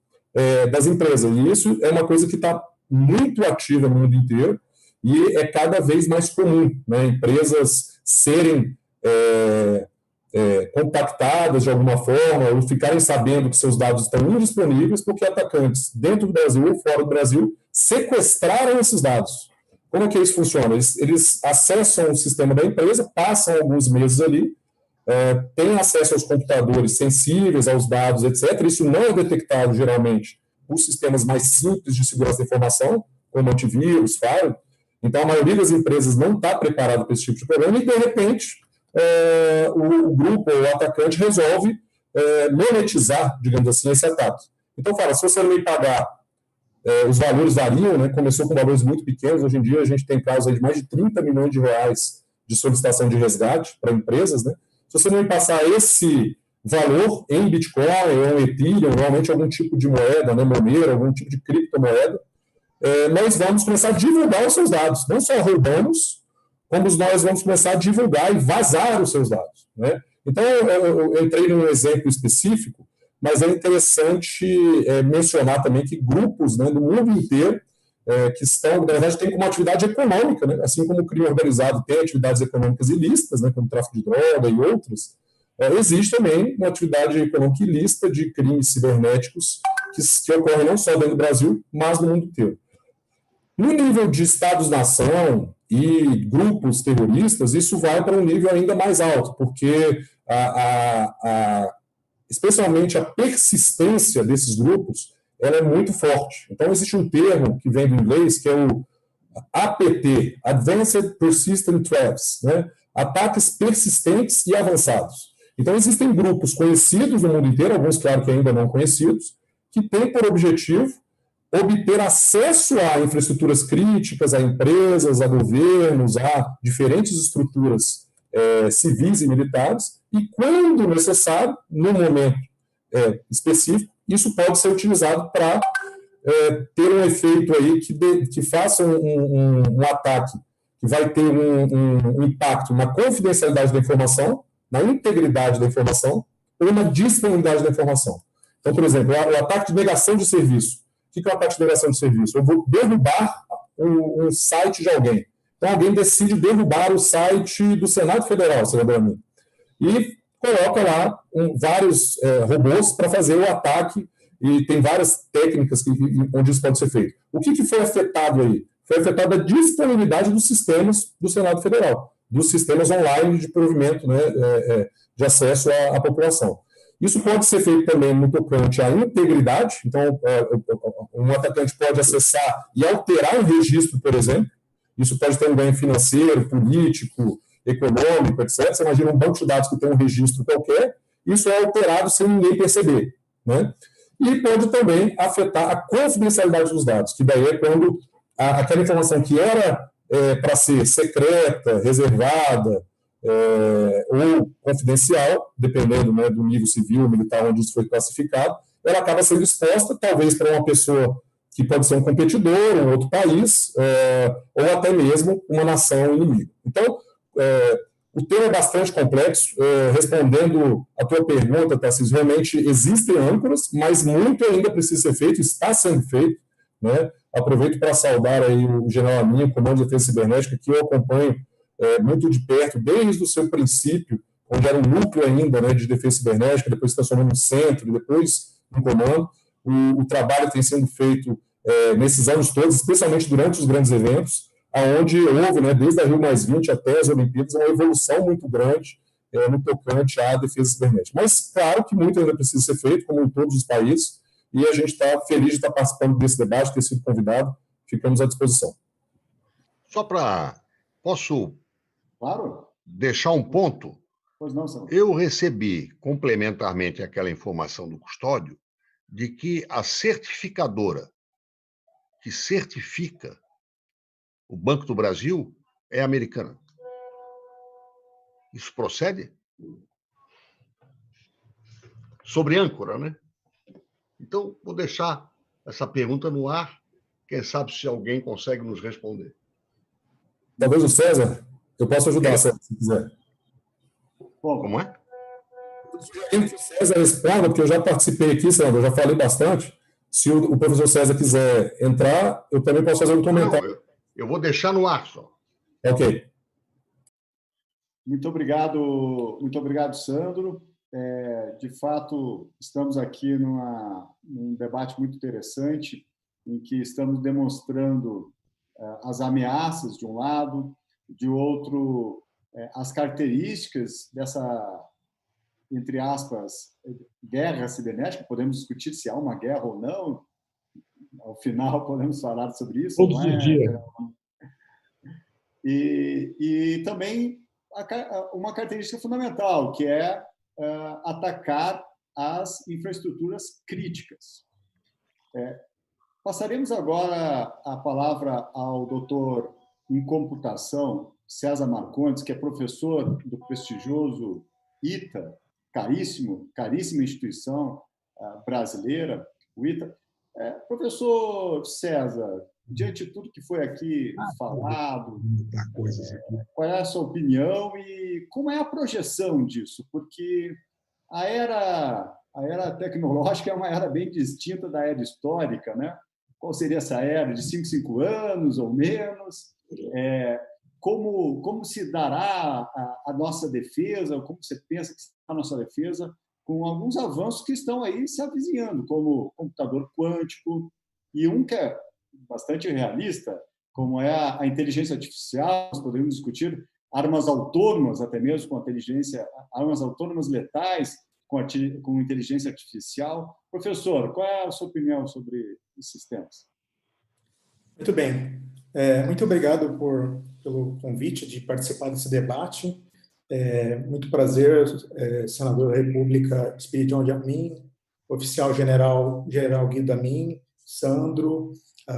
das empresas. E isso é uma coisa que está muito ativa no mundo inteiro e é cada vez mais comum, né? Empresas serem contactadas de alguma forma ou ficarem sabendo que seus dados estão indisponíveis porque atacantes dentro do Brasil ou fora do Brasil sequestraram esses dados. Como é que isso funciona? Eles acessam o sistema da empresa, passam alguns meses ali, têm acesso aos computadores sensíveis, aos dados, etc. Isso não é detectado, geralmente, por sistemas mais simples de segurança da informação, como antivírus, firewall. Então, a maioria das empresas não está preparada para esse tipo de problema e, de repente, o grupo ou o atacante resolve monetizar, digamos assim, esse ataque. Então, fala, se você não me pagar, os valores variam, né? Começou com valores muito pequenos, hoje em dia a gente tem casos de mais de 30 milhões de reais de solicitação de resgate para empresas, né? Se você não me passar esse valor em Bitcoin ou em Ethereum, normalmente algum tipo de moeda, né, Monero, algum tipo de criptomoeda, nós vamos começar a divulgar os seus dados. Não só roubamos, como nós vamos começar a divulgar e vazar os seus dados, né? Então, eu entrei num exemplo específico, mas é interessante mencionar também que grupos, né, do mundo inteiro que estão, na verdade, têm como atividade econômica, né, assim como o crime organizado tem atividades econômicas ilícitas, né, como tráfico de droga e outras, existe também uma atividade econômica ilícita de crimes cibernéticos que ocorrem não só dentro do Brasil, mas no mundo inteiro. No nível de Estados-nação e grupos terroristas, isso vai para um nível ainda mais alto, porque especialmente a persistência desses grupos, ela é muito forte. Então, existe um termo que vem do inglês, que é o APT, Advanced Persistent Threats, né? Ataques persistentes e avançados. Então, existem grupos conhecidos no mundo inteiro, alguns, claro, que ainda não conhecidos, que têm por objetivo obter acesso a infraestruturas críticas, a empresas, a governos, a diferentes estruturas civis e militares, e quando necessário, no momento específico, isso pode ser utilizado para ter um efeito aí que faça um ataque que vai ter um impacto na confidencialidade da informação, na integridade da informação ou na disponibilidade da informação. Então, por exemplo, o ataque de negação de serviço. O que é o ataque de negação de serviço? Eu vou derrubar um site de alguém. Então, alguém decide derrubar o site do Senado Federal, senador Amin, e coloca lá vários robôs para fazer o ataque, e tem várias técnicas onde isso pode ser feito. O que foi afetado aí? Foi afetada a disponibilidade dos sistemas do Senado Federal, dos sistemas online de provimento, né, de acesso à população. Isso pode ser feito também no tocante à integridade, então um atacante pode acessar e alterar um registro, por exemplo, isso pode ter um ganho financeiro, político, econômico, etc. Você imagina um banco de dados que tem um registro qualquer, isso é alterado sem ninguém perceber, né? E pode também afetar a confidencialidade dos dados, que daí é quando aquela informação que era para ser secreta, reservada, ou confidencial, dependendo, né, do nível civil, militar, onde isso foi classificado, ela acaba sendo exposta, talvez para uma pessoa que pode ser um competidor, um outro país, ou até mesmo uma nação inimiga. Então, o tema é bastante complexo. Respondendo a tua pergunta, Tarcísio, realmente existem âncoras, mas muito ainda precisa ser feito, está sendo feito, né? Aproveito para saudar aí o General Amin, o Comando de Defesa Cibernética, que eu acompanho muito de perto, desde o seu princípio, onde era um núcleo ainda, né, de defesa cibernética, depois se transformou num centro, depois no comando. O trabalho tem sido feito nesses anos todos, especialmente durante os grandes eventos, onde houve, né, desde a Rio+20 até as Olimpíadas, uma evolução muito grande no tocante à defesa cibernética. Mas, claro que muito ainda precisa ser feito, como em todos os países, e a gente está feliz de estar participando desse debate, ter sido convidado, ficamos à disposição.
Só para... Posso
Claro.
deixar um ponto?
Pois não, senhor.
Eu recebi, complementarmente àquela informação do custódio, de que a certificadora que certifica o Banco do Brasil é americana. Isso procede? Sobre âncora, né? Então, vou deixar essa pergunta no ar. Quem sabe se alguém consegue nos responder.
Talvez o César, eu posso ajudar, César, se quiser.
Bom,
Como é?
O César responda, porque eu já participei aqui, Sandro, eu já falei bastante. Se o professor César quiser entrar, eu também posso fazer um comentário.
Não, eu vou deixar no ar só.
Ok.
muito obrigado, Sandro. De fato, estamos aqui num debate muito interessante, em que estamos demonstrando as ameaças de um lado, de outro, as características dessa, entre aspas, guerra cibernética. Podemos discutir se há uma guerra ou não, ao final podemos falar sobre isso.
Todos os dias.
E também uma característica fundamental, que é atacar as infraestruturas críticas. Passaremos agora a palavra ao doutor em computação, César Marcondes, que é professor do prestigioso ITA, caríssima instituição brasileira, o ITA. Professor César, diante de tudo que foi aqui falado, qual é a sua opinião e como é a projeção disso? Porque a era tecnológica é uma era bem distinta da era histórica, né? Qual seria essa era? De 5 anos ou menos? Como se dará a nossa defesa? Como você pensa que será a nossa defesa com alguns avanços que estão aí se avizinhando, como computador quântico, e um que é bastante realista, como é a inteligência artificial. Nós podemos discutir armas autônomas, até mesmo com armas autônomas letais com inteligência artificial. Professor, qual é a sua opinião sobre esses temas?
Muito bem. Muito obrigado pelo convite de participar desse debate. Muito prazer, senador da República Espiridion de Amin, oficial-general Guido Amin, Sandro,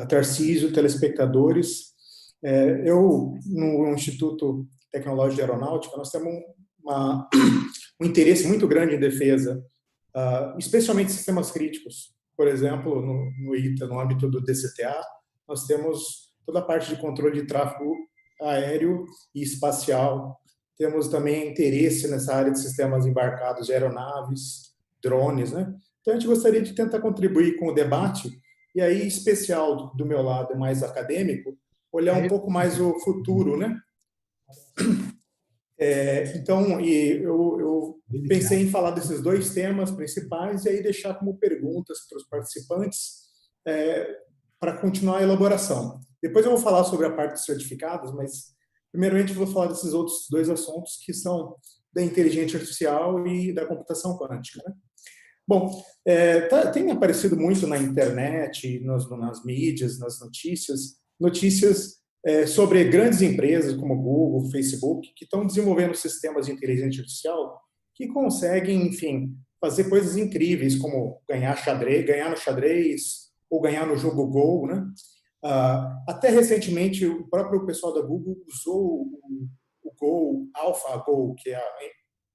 Tarcísio, telespectadores. Eu, no Instituto Tecnológico de Aeronáutica, nós temos um interesse muito grande em defesa, especialmente sistemas críticos. Por exemplo, no ITA, no âmbito do DCTA, nós temos toda a parte de controle de tráfego aéreo e espacial. Temos também interesse nessa área de sistemas embarcados de aeronaves, drones, né? Então, a gente gostaria de tentar contribuir com o debate, e aí, em especial, do meu lado mais acadêmico, olhar um pouco mais o futuro, né? Então, eu pensei em falar desses dois temas principais e aí deixar como perguntas para os participantes para continuar a elaboração. Depois eu vou falar sobre a parte dos certificados, mas primeiramente eu vou falar desses outros dois assuntos que são da inteligência artificial e da computação quântica, né? Bom, tem aparecido muito na internet, nas mídias, nas notícias sobre grandes empresas como Google, Facebook, que estão desenvolvendo sistemas de inteligência artificial que conseguem, enfim, fazer coisas incríveis, como ganhar no xadrez ou ganhar no jogo Go, né? Até recentemente, o próprio pessoal da Google usou o Go, AlphaGo, que é o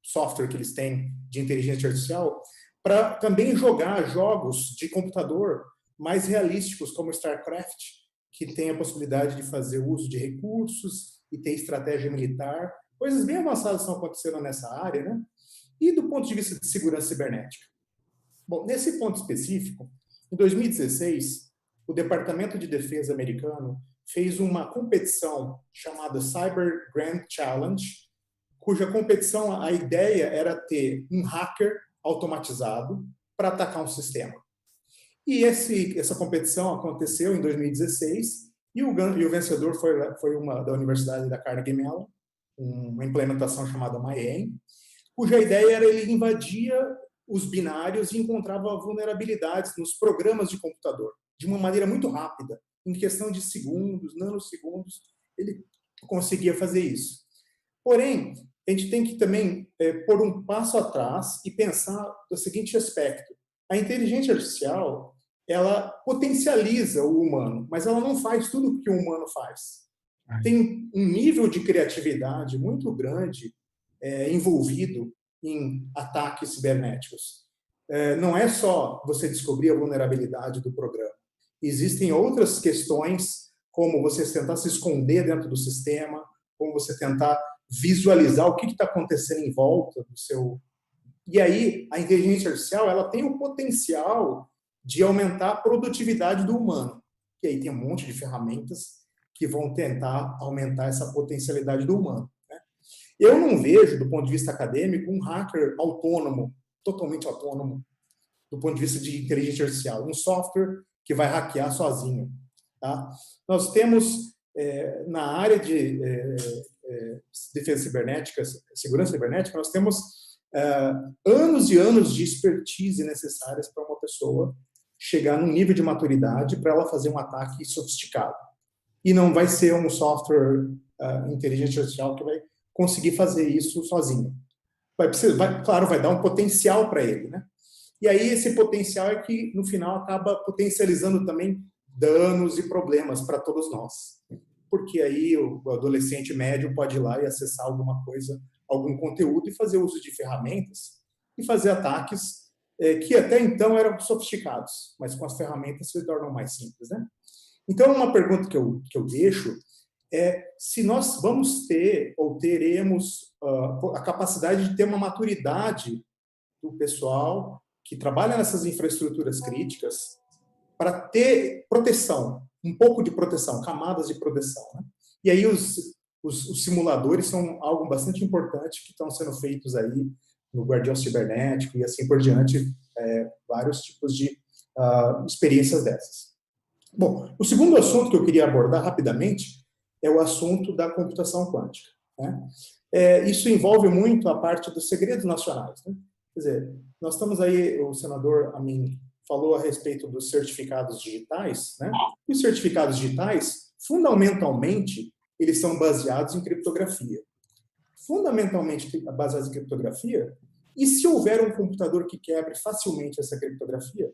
software que eles têm de inteligência artificial, para também jogar jogos de computador mais realísticos, como StarCraft, que tem a possibilidade de fazer uso de recursos e ter estratégia militar. Coisas bem avançadas estão acontecendo nessa área, né? E do ponto de vista de segurança cibernética? Bom, nesse ponto específico, em 2016, o Departamento de Defesa americano fez uma competição chamada Cyber Grand Challenge, cuja competição, a ideia era ter um hacker automatizado para atacar um sistema. E essa competição aconteceu em 2016 e o vencedor foi uma da Universidade da Carnegie Mellon, uma implementação chamada MyAIM, cuja ideia era ele invadia os binários e encontrava vulnerabilidades nos programas de computador, de uma maneira muito rápida, em questão de segundos, nanosegundos, ele conseguia fazer isso. Porém, a gente tem que também pôr um passo atrás e pensar no seguinte aspecto. A inteligência artificial, ela potencializa o humano, mas ela não faz tudo o que o humano faz. Tem um nível de criatividade muito grande envolvido em ataques cibernéticos. Não é só você descobrir a vulnerabilidade do programa. Existem outras questões, como você tentar se esconder dentro do sistema, como você tentar visualizar o que está acontecendo em volta do seu... E aí, a inteligência artificial ela tem o potencial de aumentar a produtividade do humano. E aí tem um monte de ferramentas que vão tentar aumentar essa potencialidade do humano. Né? Eu não vejo, do ponto de vista acadêmico, um hacker autônomo, totalmente autônomo, do ponto de vista de inteligência artificial. Um software que vai hackear sozinho. Tá? Nós temos, na área de defesa cibernética, segurança cibernética, nós temos anos e anos de expertise necessárias para uma pessoa chegar num nível de maturidade para ela fazer um ataque sofisticado. E não vai ser um software inteligência artificial que vai conseguir fazer isso sozinho. Claro, vai dar um potencial para ele, né? E aí esse potencial é que, no final, acaba potencializando também danos e problemas para todos nós. Porque aí o adolescente médio pode ir lá e acessar alguma coisa, algum conteúdo e fazer uso de ferramentas e fazer ataques que até então eram sofisticados, mas com as ferramentas se tornam mais simples, né? Então, uma pergunta que eu deixo é se nós vamos ter ou teremos a capacidade de ter uma maturidade do pessoal que trabalha nessas infraestruturas críticas para ter proteção, um pouco de proteção, camadas de proteção. Né? E aí os simuladores são algo bastante importante que estão sendo feitos aí no Guardião Cibernético e assim por diante, vários tipos de experiências dessas. Bom, o segundo assunto que eu queria abordar rapidamente é o assunto da computação quântica. Né? Isso envolve muito a parte dos segredos nacionais. Né? Quer dizer, nós estamos aí, o senador Amin falou a respeito dos certificados digitais, né? E os certificados digitais, fundamentalmente, eles são baseados em criptografia. Fundamentalmente baseados em criptografia, e se houver um computador que quebre facilmente essa criptografia,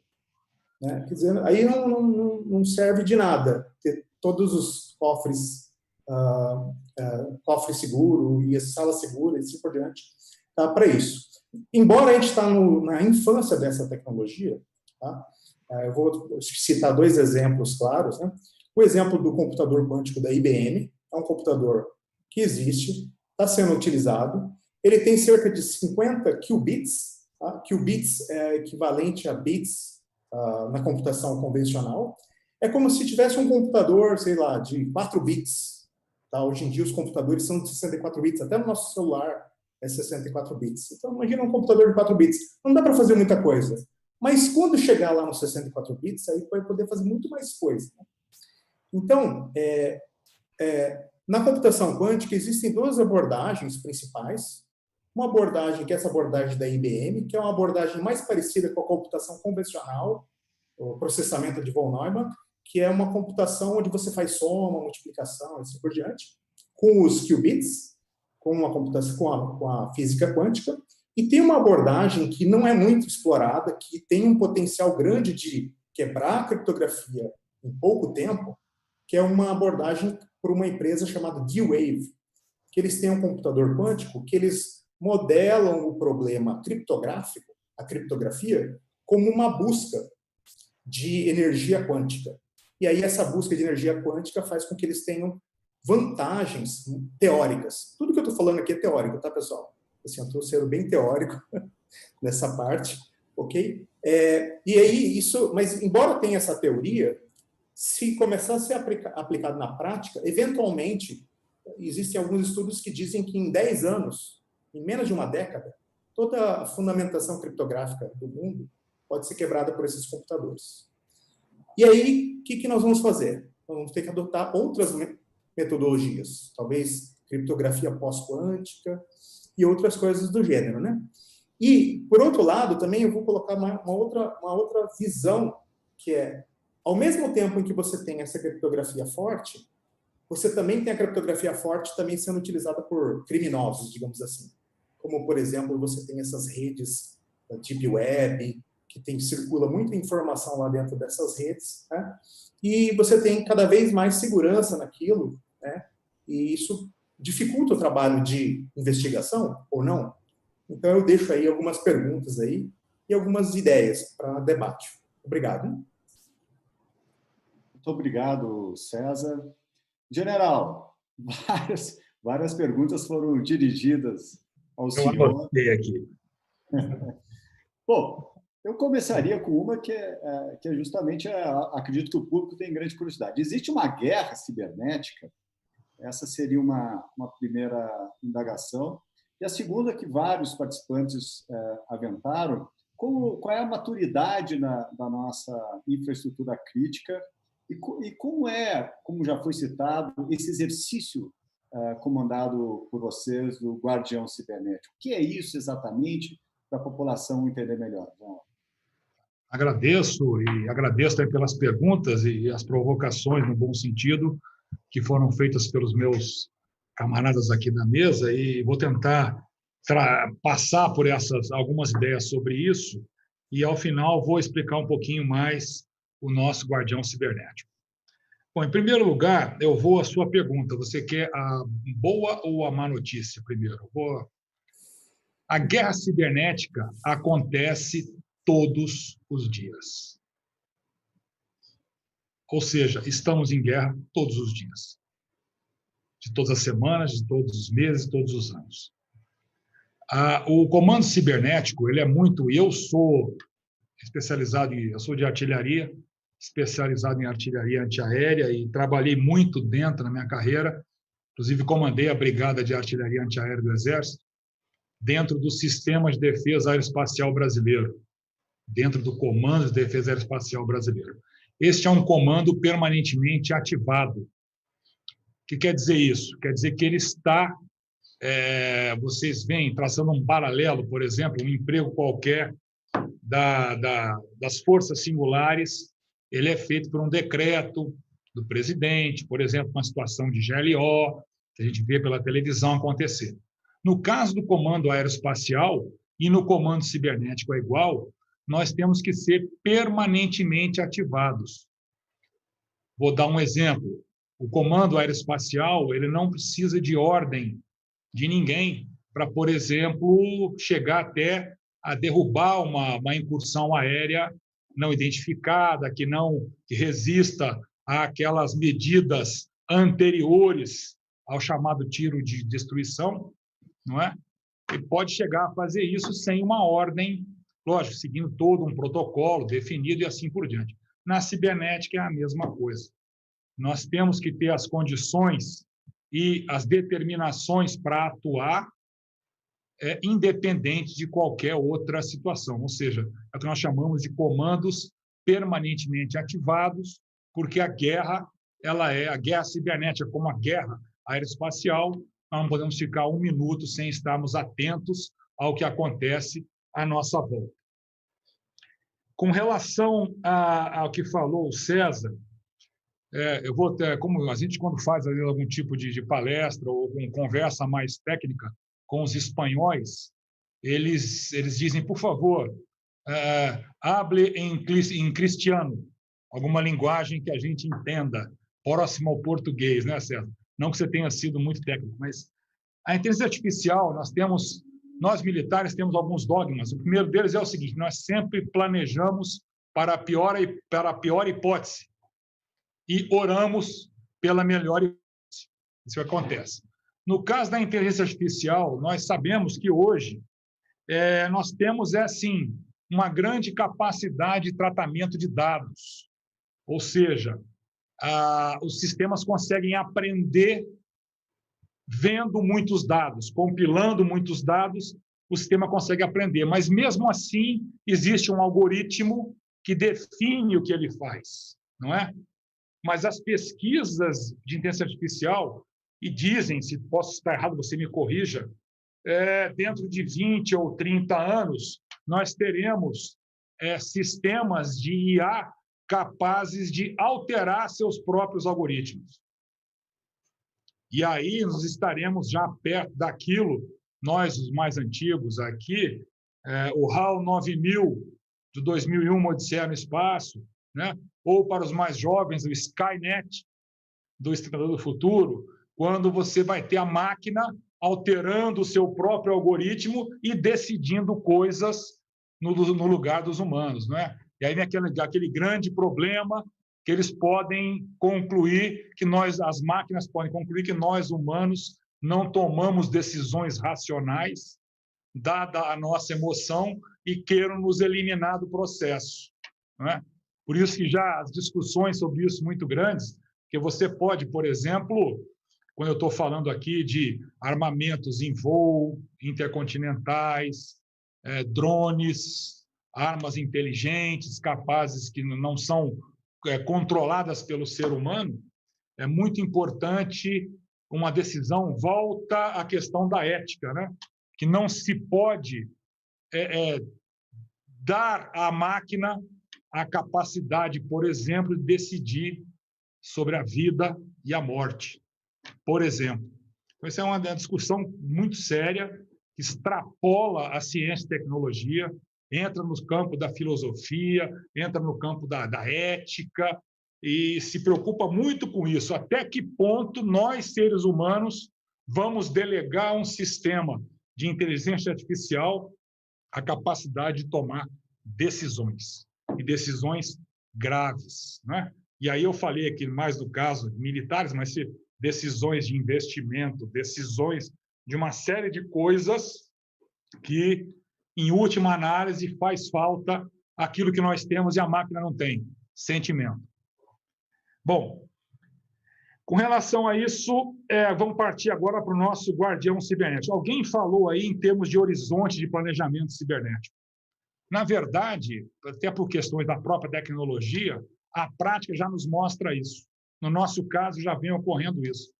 né? Quer dizer, aí não serve de nada ter todos os cofres, cofre seguro e sala segura e assim por diante, tá, para isso. Embora a gente está na infância dessa tecnologia, tá? Eu vou citar dois exemplos claros. Né? O exemplo do computador quântico da IBM, é um computador que existe, está sendo utilizado, ele tem cerca de 50 qubits, tá? Qubits é equivalente a bits na computação convencional, é como se tivesse um computador, sei lá, de 4 bits. Tá? Hoje em dia os computadores são de 64 bits, até no nosso celular é 64 bits. Então, imagina um computador de 4 bits. Não dá para fazer muita coisa. Mas quando chegar lá nos 64 bits, aí vai poder fazer muito mais coisa. Né? Então, na computação quântica, existem duas abordagens principais. uma abordagem, que é essa abordagem da IBM, que é uma abordagem mais parecida com a computação convencional, o processamento de von Neumann, que é uma computação onde você faz soma, multiplicação, e assim por diante, com os qubits, com uma computação com a física quântica, e tem uma abordagem que não é muito explorada, que tem um potencial grande de quebrar a criptografia em pouco tempo, que é uma abordagem por uma empresa chamada D-Wave, que eles têm um computador quântico que eles modelam o problema criptográfico, a criptografia, como uma busca de energia quântica. E aí essa busca de energia quântica faz com que eles tenham vantagens teóricas. Tudo que eu estou falando aqui é teórico, tá, pessoal? Assim, eu estou sendo bem teórico nessa parte, ok? E aí, mas embora tenha essa teoria, se começar a ser aplicado na prática, eventualmente, existem alguns estudos que dizem que em 10 anos, em menos de uma década, toda a fundamentação criptográfica do mundo pode ser quebrada por esses computadores. E aí, o que nós vamos fazer? Nós vamos ter que adotar outras metodologias, talvez criptografia pós-quântica e outras coisas do gênero, né? E, por outro lado, também eu vou colocar uma outra visão, que é, ao mesmo tempo em que você tem essa criptografia forte, você também tem a criptografia forte também sendo utilizada por criminosos, digamos assim. Como, por exemplo, você tem essas redes da Deep Web, que circula muita informação lá dentro dessas redes, né? E você tem cada vez mais segurança naquilo, né? E isso dificulta o trabalho de investigação ou não? Então, eu deixo aí algumas perguntas aí e algumas ideias para debate. Obrigado.
Muito obrigado, César. General, várias perguntas foram dirigidas ao senhor.
Eu anotei aqui.
Bom, eu começaria com uma que é justamente, acredito que o público tem grande curiosidade. Existe uma guerra cibernética? Essa seria uma primeira indagação. E a segunda, que vários participantes aventaram, qual é a maturidade da nossa infraestrutura crítica e como como já foi citado, esse exercício comandado por vocês do Guardião Cibernético? O que é isso exatamente para a população entender melhor?
Agradeço também pelas perguntas e as provocações, no bom sentido, que foram feitas pelos meus camaradas aqui na mesa, e vou tentar passar por algumas ideias sobre isso, e, ao final, vou explicar um pouquinho mais o nosso Guardião Cibernético. Bom, em primeiro lugar, eu vou à sua pergunta. Você quer a boa ou a má notícia primeiro? A guerra cibernética acontece todos os dias. Ou seja, estamos em guerra todos os dias. De todas as semanas, de todos os meses, de todos os anos. O comando cibernético, ele é muito... Eu sou de artilharia, especializado em artilharia antiaérea e trabalhei muito dentro na minha carreira, inclusive comandei a Brigada de Artilharia Antiaérea do Exército, dentro do Sistema de Defesa Aeroespacial Brasileiro, dentro do Comando de Defesa Aeroespacial Brasileiro. Este é um comando permanentemente ativado. O que quer dizer isso? Quer dizer que ele está... vocês veem, traçando um paralelo, por exemplo, um emprego qualquer das forças singulares, ele é feito por um decreto do presidente, por exemplo, uma situação de GLO, que a gente vê pela televisão acontecer. No caso do comando aeroespacial e no comando cibernético é igual, nós temos que ser permanentemente ativados. Vou dar um exemplo. O comando aeroespacial, ele não precisa de ordem de ninguém para, por exemplo, chegar até a derrubar uma incursão aérea não identificada, que resista àquelas medidas anteriores ao chamado tiro de destruição, não é? Ele pode chegar a fazer isso sem uma ordem, lógico, seguindo todo um protocolo definido e assim por diante. Na cibernética é a mesma coisa. Nós temos que ter as condições e as determinações para atuar independente de qualquer outra situação, ou seja, é o que nós chamamos de comandos permanentemente ativados, porque a guerra cibernética, como a guerra aeroespacial, nós não podemos ficar um minuto sem estarmos atentos ao que acontece à nossa volta. Com relação ao que falou o César, eu vou ter, como a gente quando faz algum tipo de palestra ou com conversa mais técnica com os espanhóis, eles dizem, por favor, hable em cristiano, alguma linguagem que a gente entenda, próximo ao português, né, César? Não que você tenha sido muito técnico, mas a inteligência artificial, nós militares temos alguns dogmas. O primeiro deles é o seguinte: nós sempre planejamos para a pior hipótese e oramos pela melhor hipótese. Isso acontece. No caso da inteligência artificial, nós sabemos que hoje nós temos, sim, uma grande capacidade de tratamento de dados. Ou seja, os sistemas conseguem aprender vendo muitos dados, compilando muitos dados, o sistema consegue aprender. Mas, mesmo assim, existe um algoritmo que define o que ele faz, não é? Mas as pesquisas de inteligência artificial, e dizem, se posso estar errado, você me corrija, dentro de 20 ou 30 anos, nós teremos sistemas de IA capazes de alterar seus próprios algoritmos. E aí nós estaremos já perto daquilo, nós, os mais antigos aqui, o HAL 9000, de 2001, uma Odisseia no Espaço, né? Ou para os mais jovens, o Skynet, do Exterminador do Futuro, quando você vai ter a máquina alterando o seu próprio algoritmo e decidindo coisas no lugar dos humanos, não é? E aí vem aquele grande problema que eles podem concluir, as máquinas podem concluir que nós, humanos, não tomamos decisões racionais, dada a nossa emoção, e queiram nos eliminar do processo, não é? Por isso que já as discussões sobre isso muito grandes, que você pode, por exemplo, quando eu estou falando aqui de armamentos em voo, intercontinentais, drones, armas inteligentes, capazes que não são controladas pelo ser humano, é muito importante uma decisão. Volta à questão da ética, né? Que não se pode dar à máquina a capacidade, por exemplo, de decidir sobre a vida e a morte, por exemplo. Então, essa é uma discussão muito séria, que extrapola a ciência e tecnologia, entra no campo da filosofia, entra no campo da ética, e se preocupa muito com isso. Até que ponto nós, seres humanos, vamos delegar a um sistema de inteligência artificial a capacidade de tomar decisões, e decisões graves, né? E aí eu falei aqui mais do caso militares, mas decisões de investimento, decisões de uma série de coisas que, em última análise, faz falta aquilo que nós temos e a máquina não tem: sentimento. Bom, com relação a isso, vamos partir agora para o nosso guardião cibernético. Alguém falou aí em termos de horizonte de planejamento cibernético. Na verdade, até por questões da própria tecnologia, a prática já nos mostra isso. No nosso caso, já vem ocorrendo isso.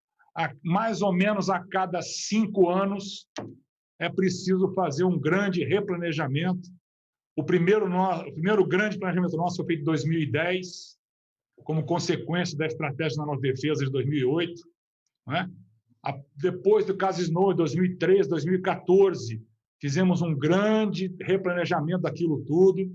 Mais ou menos a cada 5 anos, é preciso fazer um grande replanejamento. O primeiro grande planejamento nosso foi feito em 2010, como consequência da Estratégia Nacional de Defesa de 2008. Né? Depois do caso Snow, em 2013, 2014, fizemos um grande replanejamento daquilo tudo,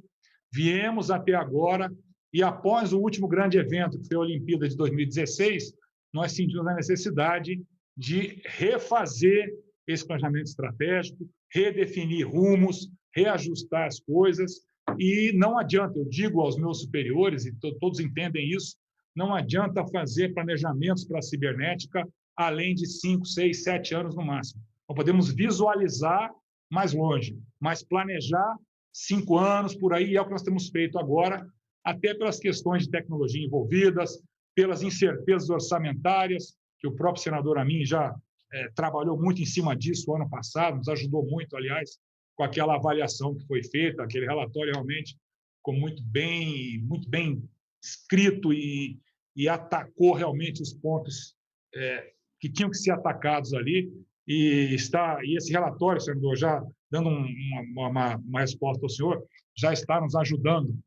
viemos até agora, e após o último grande evento, que foi a Olimpíada de 2016, nós sentimos a necessidade de refazer esse planejamento estratégico, redefinir rumos, reajustar as coisas, e não adianta, eu digo aos meus superiores, e todos entendem isso, não adianta fazer planejamentos para a cibernética além de 5, 6, 7 anos no máximo. Não podemos visualizar mais longe, mas planejar 5 anos por aí é o que nós temos feito agora, até pelas questões de tecnologia envolvidas, pelas incertezas orçamentárias, que o próprio senador Amin já trabalhou muito em cima disso ano passado, nos ajudou muito, aliás, com aquela avaliação que foi feita, aquele relatório realmente ficou muito bem escrito e atacou realmente os pontos que tinham que ser atacados ali. e esse relatório, senador, já dando uma resposta ao senhor, já está nos ajudando,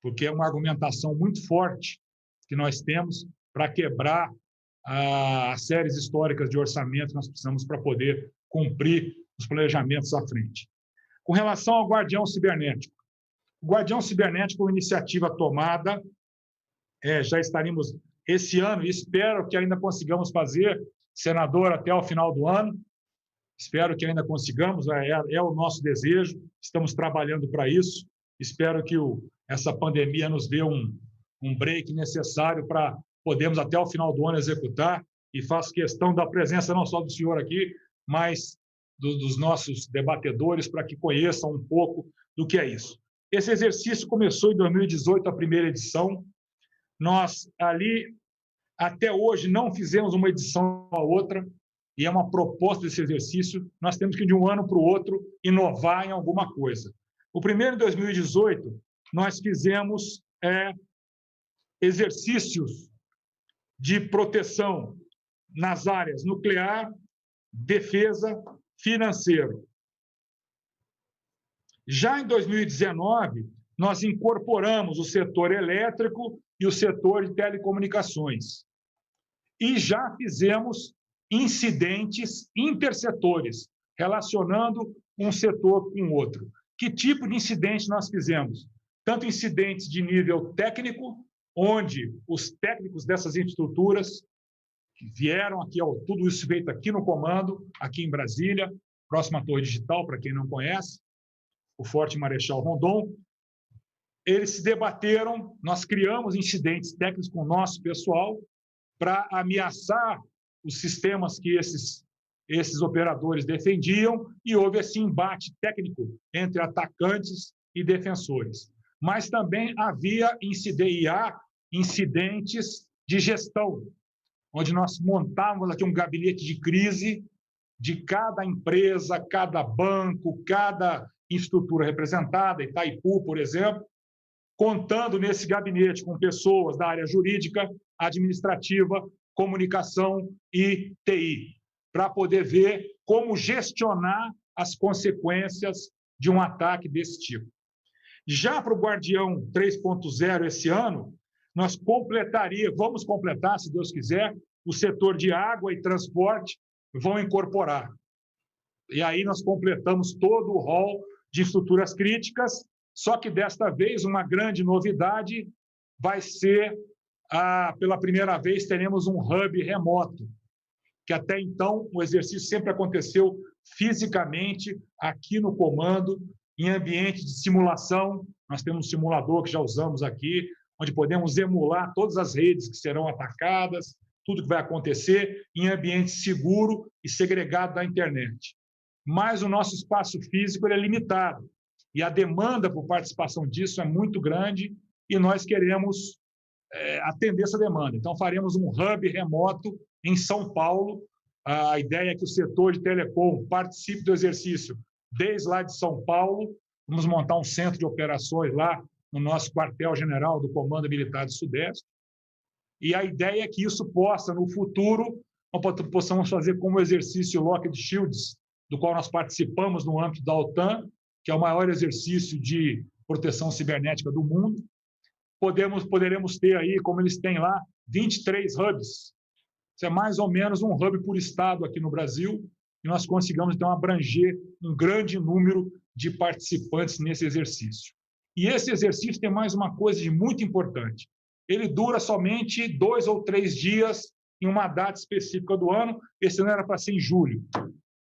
porque é uma argumentação muito forte que nós temos para quebrar as séries históricas de orçamento que nós precisamos para poder cumprir os planejamentos à frente. Com relação ao Guardião Cibernético, o Guardião Cibernético é uma iniciativa tomada, já estaremos esse ano, e espero que ainda consigamos fazer, senador, até o final do ano. Espero que ainda consigamos, é o nosso desejo, estamos trabalhando para isso. Espero que essa pandemia nos dê um break necessário para podermos, até o final do ano, executar, e faço questão da presença não só do senhor aqui, mas dos nossos debatedores, para que conheçam um pouco do que é isso. Esse exercício começou em 2018, a primeira edição. Nós, ali, até hoje, não fizemos uma edição a outra, e é uma proposta desse exercício. Nós temos que, de um ano para o outro, inovar em alguma coisa. O primeiro, em 2018, nós fizemos exercícios de proteção nas áreas nuclear, defesa, financeiro. Já em 2019, nós incorporamos o setor elétrico e o setor de telecomunicações. E já fizemos incidentes intersetores, relacionando um setor com o outro. Que tipo de incidente nós fizemos? Tanto incidentes de nível técnico, onde os técnicos dessas estruturas que vieram aqui, tudo isso feito aqui no comando, aqui em Brasília, próximo à Torre Digital, para quem não conhece, o Forte Marechal Rondon, eles se debateram, nós criamos incidentes técnicos com o nosso pessoal para ameaçar os sistemas que esses operadores defendiam, e houve esse embate técnico entre atacantes e defensores. Mas também havia incidentes de gestão, onde nós montávamos aqui um gabinete de crise de cada empresa, cada banco, cada estrutura representada, Itaipu, por exemplo, contando nesse gabinete com pessoas da área jurídica, administrativa, comunicação e TI, para poder ver como gestionar as consequências de um ataque desse tipo. Já para o Guardião 3.0 esse ano, nós vamos completar, se Deus quiser, o setor de água e transporte vão incorporar. E aí nós completamos todo o rol de estruturas críticas, só que desta vez uma grande novidade vai ser, pela primeira vez, teremos um hub remoto, que até então o exercício sempre aconteceu fisicamente aqui no comando, em ambiente de simulação. Nós temos um simulador que já usamos aqui, onde podemos emular todas as redes que serão atacadas, tudo que vai acontecer em ambiente seguro e segregado da internet. Mas o nosso espaço físico é limitado, e a demanda por participação disso é muito grande, e nós queremos atender essa demanda. Então, faremos um hub remoto em São Paulo. A ideia é que o setor de telecom participe do exercício desde lá de São Paulo. Vamos montar um centro de operações lá no nosso quartel-general do Comando Militar do Sudeste. E a ideia é que isso possa, no futuro, possamos fazer como o exercício Lockheed Shields, do qual nós participamos no âmbito da OTAN, que é o maior exercício de proteção cibernética do mundo. Poderemos ter aí, como eles têm lá, 23 hubs. Isso é mais ou menos um hub por estado aqui no Brasil, e nós conseguimos, então, abranger um grande número de participantes nesse exercício. E esse exercício tem mais uma coisa de muito importante. Ele dura somente 2 ou 3 dias em uma data específica do ano. Esse ano era para ser em julho.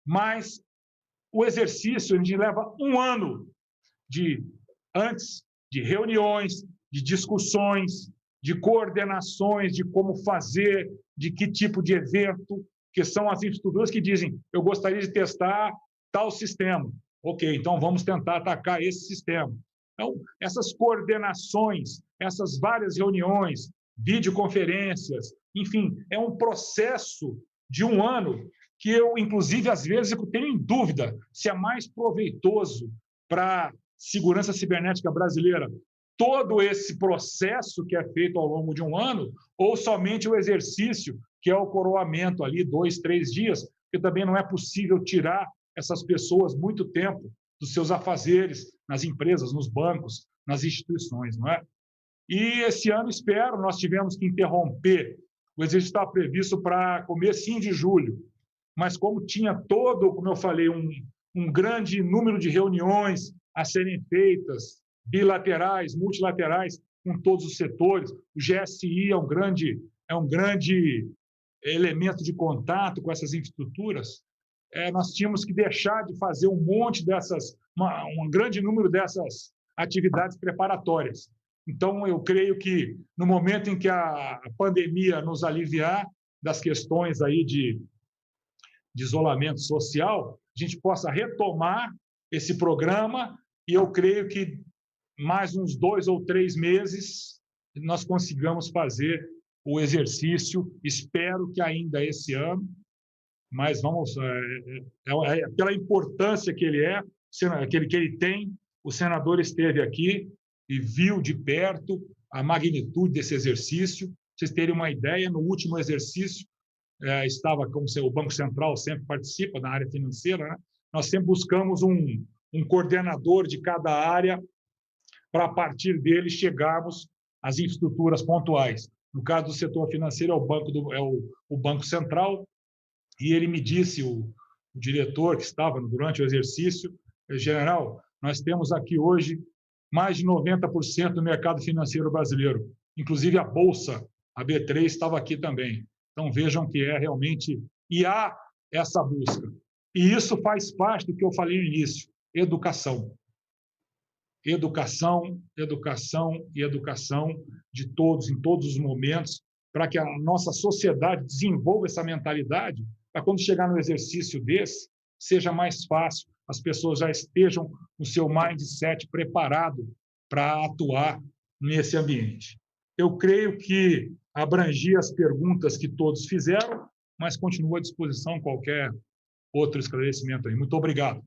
Mas o exercício, a gente leva um ano antes de reuniões, de discussões, de coordenações, de como fazer, de que tipo de evento, que são as estruturas que dizem, eu gostaria de testar tal sistema. Ok, então vamos tentar atacar esse sistema. Então, essas coordenações, essas várias reuniões, videoconferências, enfim, é um processo de um ano que eu, inclusive, às vezes, eu tenho em dúvida se é mais proveitoso para a segurança cibernética brasileira todo esse processo que é feito ao longo de um ano, ou somente o exercício, que é o coroamento ali, 2, 3 dias, porque também não é possível tirar essas pessoas muito tempo dos seus afazeres nas empresas, nos bancos, nas instituições, não é? E esse ano, espero, nós tivemos que interromper. O exercício estava previsto para comecinho de julho, mas como tinha todo, como eu falei, um grande número de reuniões a serem feitas, bilaterais, multilaterais, com todos os setores, o GSI é um grande elemento de contato com essas infraestruturas, nós tínhamos que deixar de fazer um monte dessas, um grande número dessas atividades preparatórias. Então, eu creio que no momento em que a pandemia nos aliviar das questões aí de isolamento social, a gente possa retomar esse programa e eu creio que mais uns 2 ou 3 meses nós consigamos fazer o exercício, espero que ainda esse ano, mas vamos, pela importância que ele tem, o senador esteve aqui e viu de perto a magnitude desse exercício. Pra vocês terem uma ideia, no último exercício, estava, como o Banco Central sempre participa na área financeira, né? Nós sempre buscamos um coordenador de cada área para, a partir dele, chegarmos às infraestruturas pontuais. No caso do setor financeiro, o Banco Central, e ele me disse, o diretor que estava durante o exercício, general, nós temos aqui hoje mais de 90% do mercado financeiro brasileiro, inclusive a Bolsa, a B3, estava aqui também. Então, vejam que realmente, e há essa busca. E isso faz parte do que eu falei no início, educação. Educação, educação e educação de todos, em todos os momentos, para que a nossa sociedade desenvolva essa mentalidade, para quando chegar no exercício desse, seja mais fácil, as pessoas já estejam com o seu mindset preparado para atuar nesse ambiente. Eu creio que abrangi as perguntas que todos fizeram, mas continuo à disposição qualquer outro esclarecimento aí. Muito obrigado.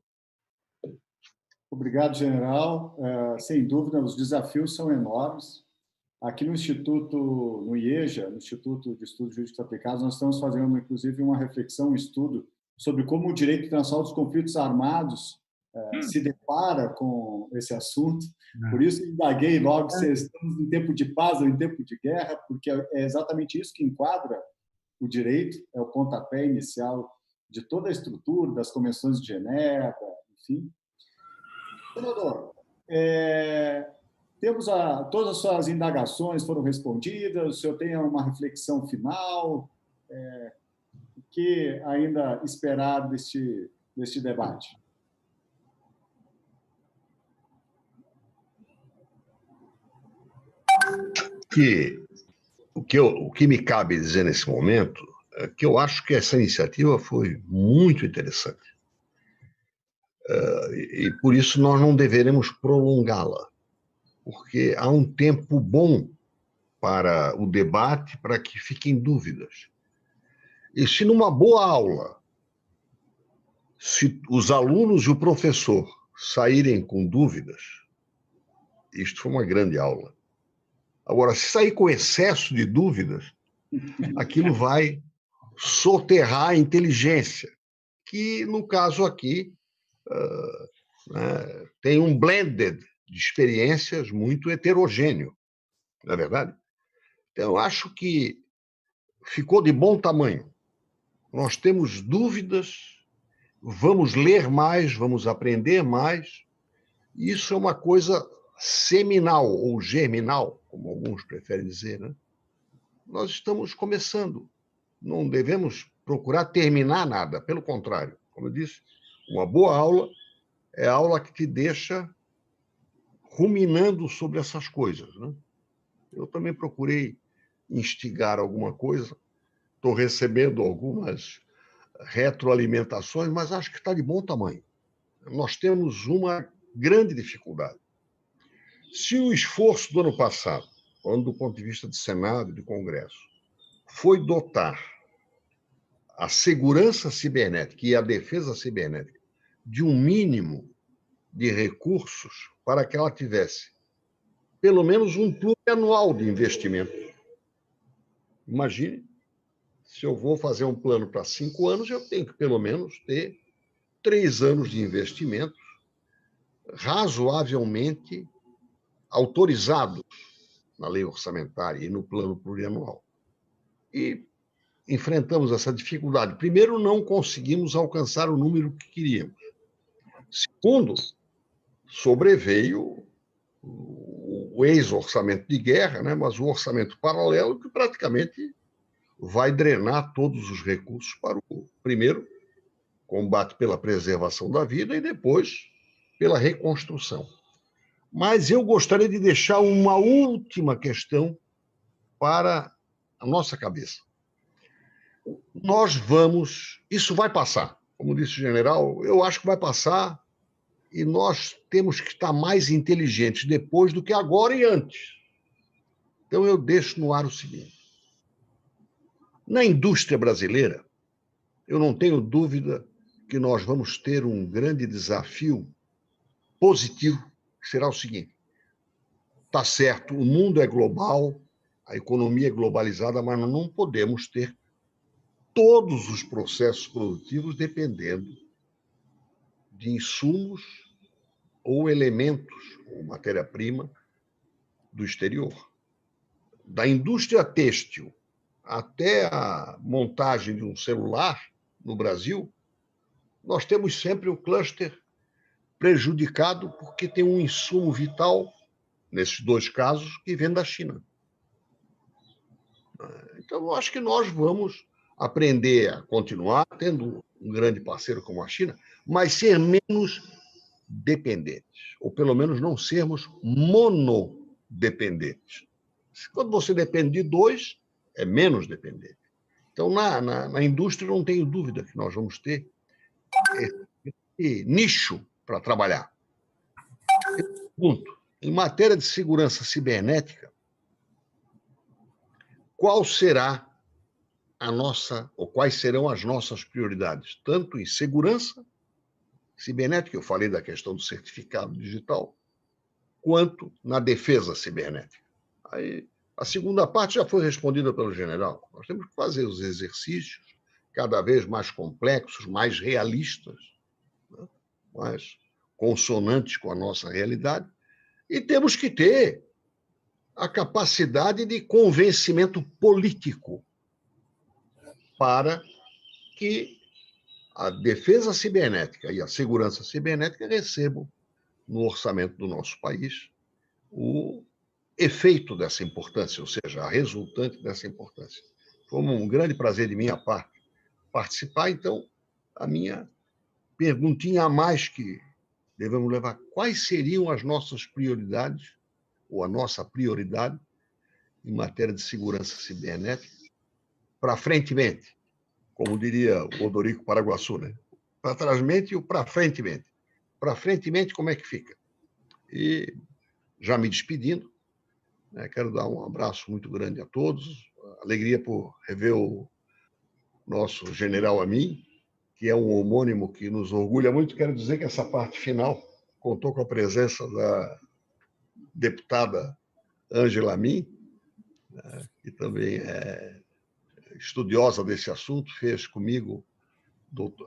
Obrigado, general. Sem dúvida, os desafios são enormes. Aqui no Instituto, no IEJA, no Instituto de Estudos Jurídicos Aplicados, nós estamos fazendo, inclusive, uma reflexão, um estudo sobre como o direito internacional dos conflitos armados se depara com esse assunto. Por isso, indaguei logo se estamos em tempo de paz ou em tempo de guerra, porque é exatamente isso que enquadra o direito, é o pontapé inicial de toda a estrutura, das convenções de Genebra, enfim. Senador, todas as suas indagações foram respondidas, o senhor tem uma reflexão final? O que ainda esperar deste debate?
O que me cabe dizer nesse momento é que eu acho que essa iniciativa foi muito interessante. E por isso nós não deveremos prolongá-la, porque há um tempo bom para o debate, para que fiquem dúvidas. E se numa boa aula, se os alunos e o professor saírem com dúvidas, isto foi uma grande aula. Agora, se sair com excesso de dúvidas, aquilo vai soterrar a inteligência, que, no caso aqui, tem um blended de experiências muito heterogêneo, não é verdade? Então, eu acho que ficou de bom tamanho. Nós temos dúvidas, vamos ler mais, vamos aprender mais. Isso é uma coisa seminal ou germinal, como alguns preferem dizer, né? Nós estamos começando. Não devemos procurar terminar nada, pelo contrário. Como eu disse, uma boa aula é a aula que te deixa ruminando sobre essas coisas, né? Eu também procurei instigar alguma coisa, estou recebendo algumas retroalimentações, mas acho que está de bom tamanho. Nós temos uma grande dificuldade. Se o esforço do ano passado, falando do ponto de vista de Senado e de Congresso, foi dotar a segurança cibernética e a defesa cibernética de um mínimo de recursos para que ela tivesse pelo menos um plurianual de investimento. Imagine Se eu vou fazer um plano para 5 anos, eu tenho que, pelo menos, ter 3 anos de investimentos razoavelmente autorizados na lei orçamentária e no plano plurianual. E enfrentamos essa dificuldade. Primeiro, não conseguimos alcançar o número que queríamos. Segundo, sobreveio o ex-orçamento de guerra, né? Mas o orçamento paralelo que praticamente vai drenar todos os recursos para o, primeiro, combate pela preservação da vida e depois pela reconstrução. Mas eu gostaria de deixar uma última questão para a nossa cabeça. Isso vai passar, como disse o general, eu acho que vai passar e nós temos que estar mais inteligentes depois do que agora e antes. Então eu deixo no ar o seguinte. Na indústria brasileira, eu não tenho dúvida que nós vamos ter um grande desafio positivo, que será o seguinte. Está certo, o mundo é global, a economia é globalizada, mas nós não podemos ter todos os processos produtivos dependendo de insumos ou elementos, ou matéria-prima, do exterior. Da indústria têxtil até a montagem de um celular no Brasil, nós temos sempre o cluster prejudicado porque tem um insumo vital, nesses 2 casos, que vem da China. Então, eu acho que nós vamos aprender a continuar tendo um grande parceiro como a China, mas ser menos dependentes, ou pelo menos não sermos monodependentes. Quando você depende de 2, é menos dependente. Então, na indústria, não tenho dúvida que nós vamos ter esse nicho para trabalhar. Eu pergunto, em matéria de segurança cibernética, qual será a nossa, ou quais serão as nossas prioridades, tanto em segurança cibernética, eu falei da questão do certificado digital, quanto na defesa cibernética. Aí, a segunda parte já foi respondida pelo general. Nós temos que fazer os exercícios cada vez mais complexos, mais realistas, né? Mais consonantes com a nossa realidade, e temos que ter a capacidade de convencimento político para que a defesa cibernética e a segurança cibernética recebam, no orçamento do nosso país, o efeito dessa importância, ou seja, a resultante dessa importância. Foi um grande prazer de minha parte participar, então, a minha perguntinha a mais que devemos levar, quais seriam as nossas prioridades, ou a nossa prioridade, em matéria de segurança cibernética, para frentemente, como diria o Odorico Paraguaçu, né? Para trásmente e o para frentemente. Para frentemente, como é que fica? E, já me despedindo, né, quero dar um abraço muito grande a todos, alegria por rever o nosso general Amin, que é um homônimo que nos orgulha muito. Quero dizer que essa parte final contou com a presença da deputada Ângela Amin, né, que também é estudiosa desse assunto, fez comigo,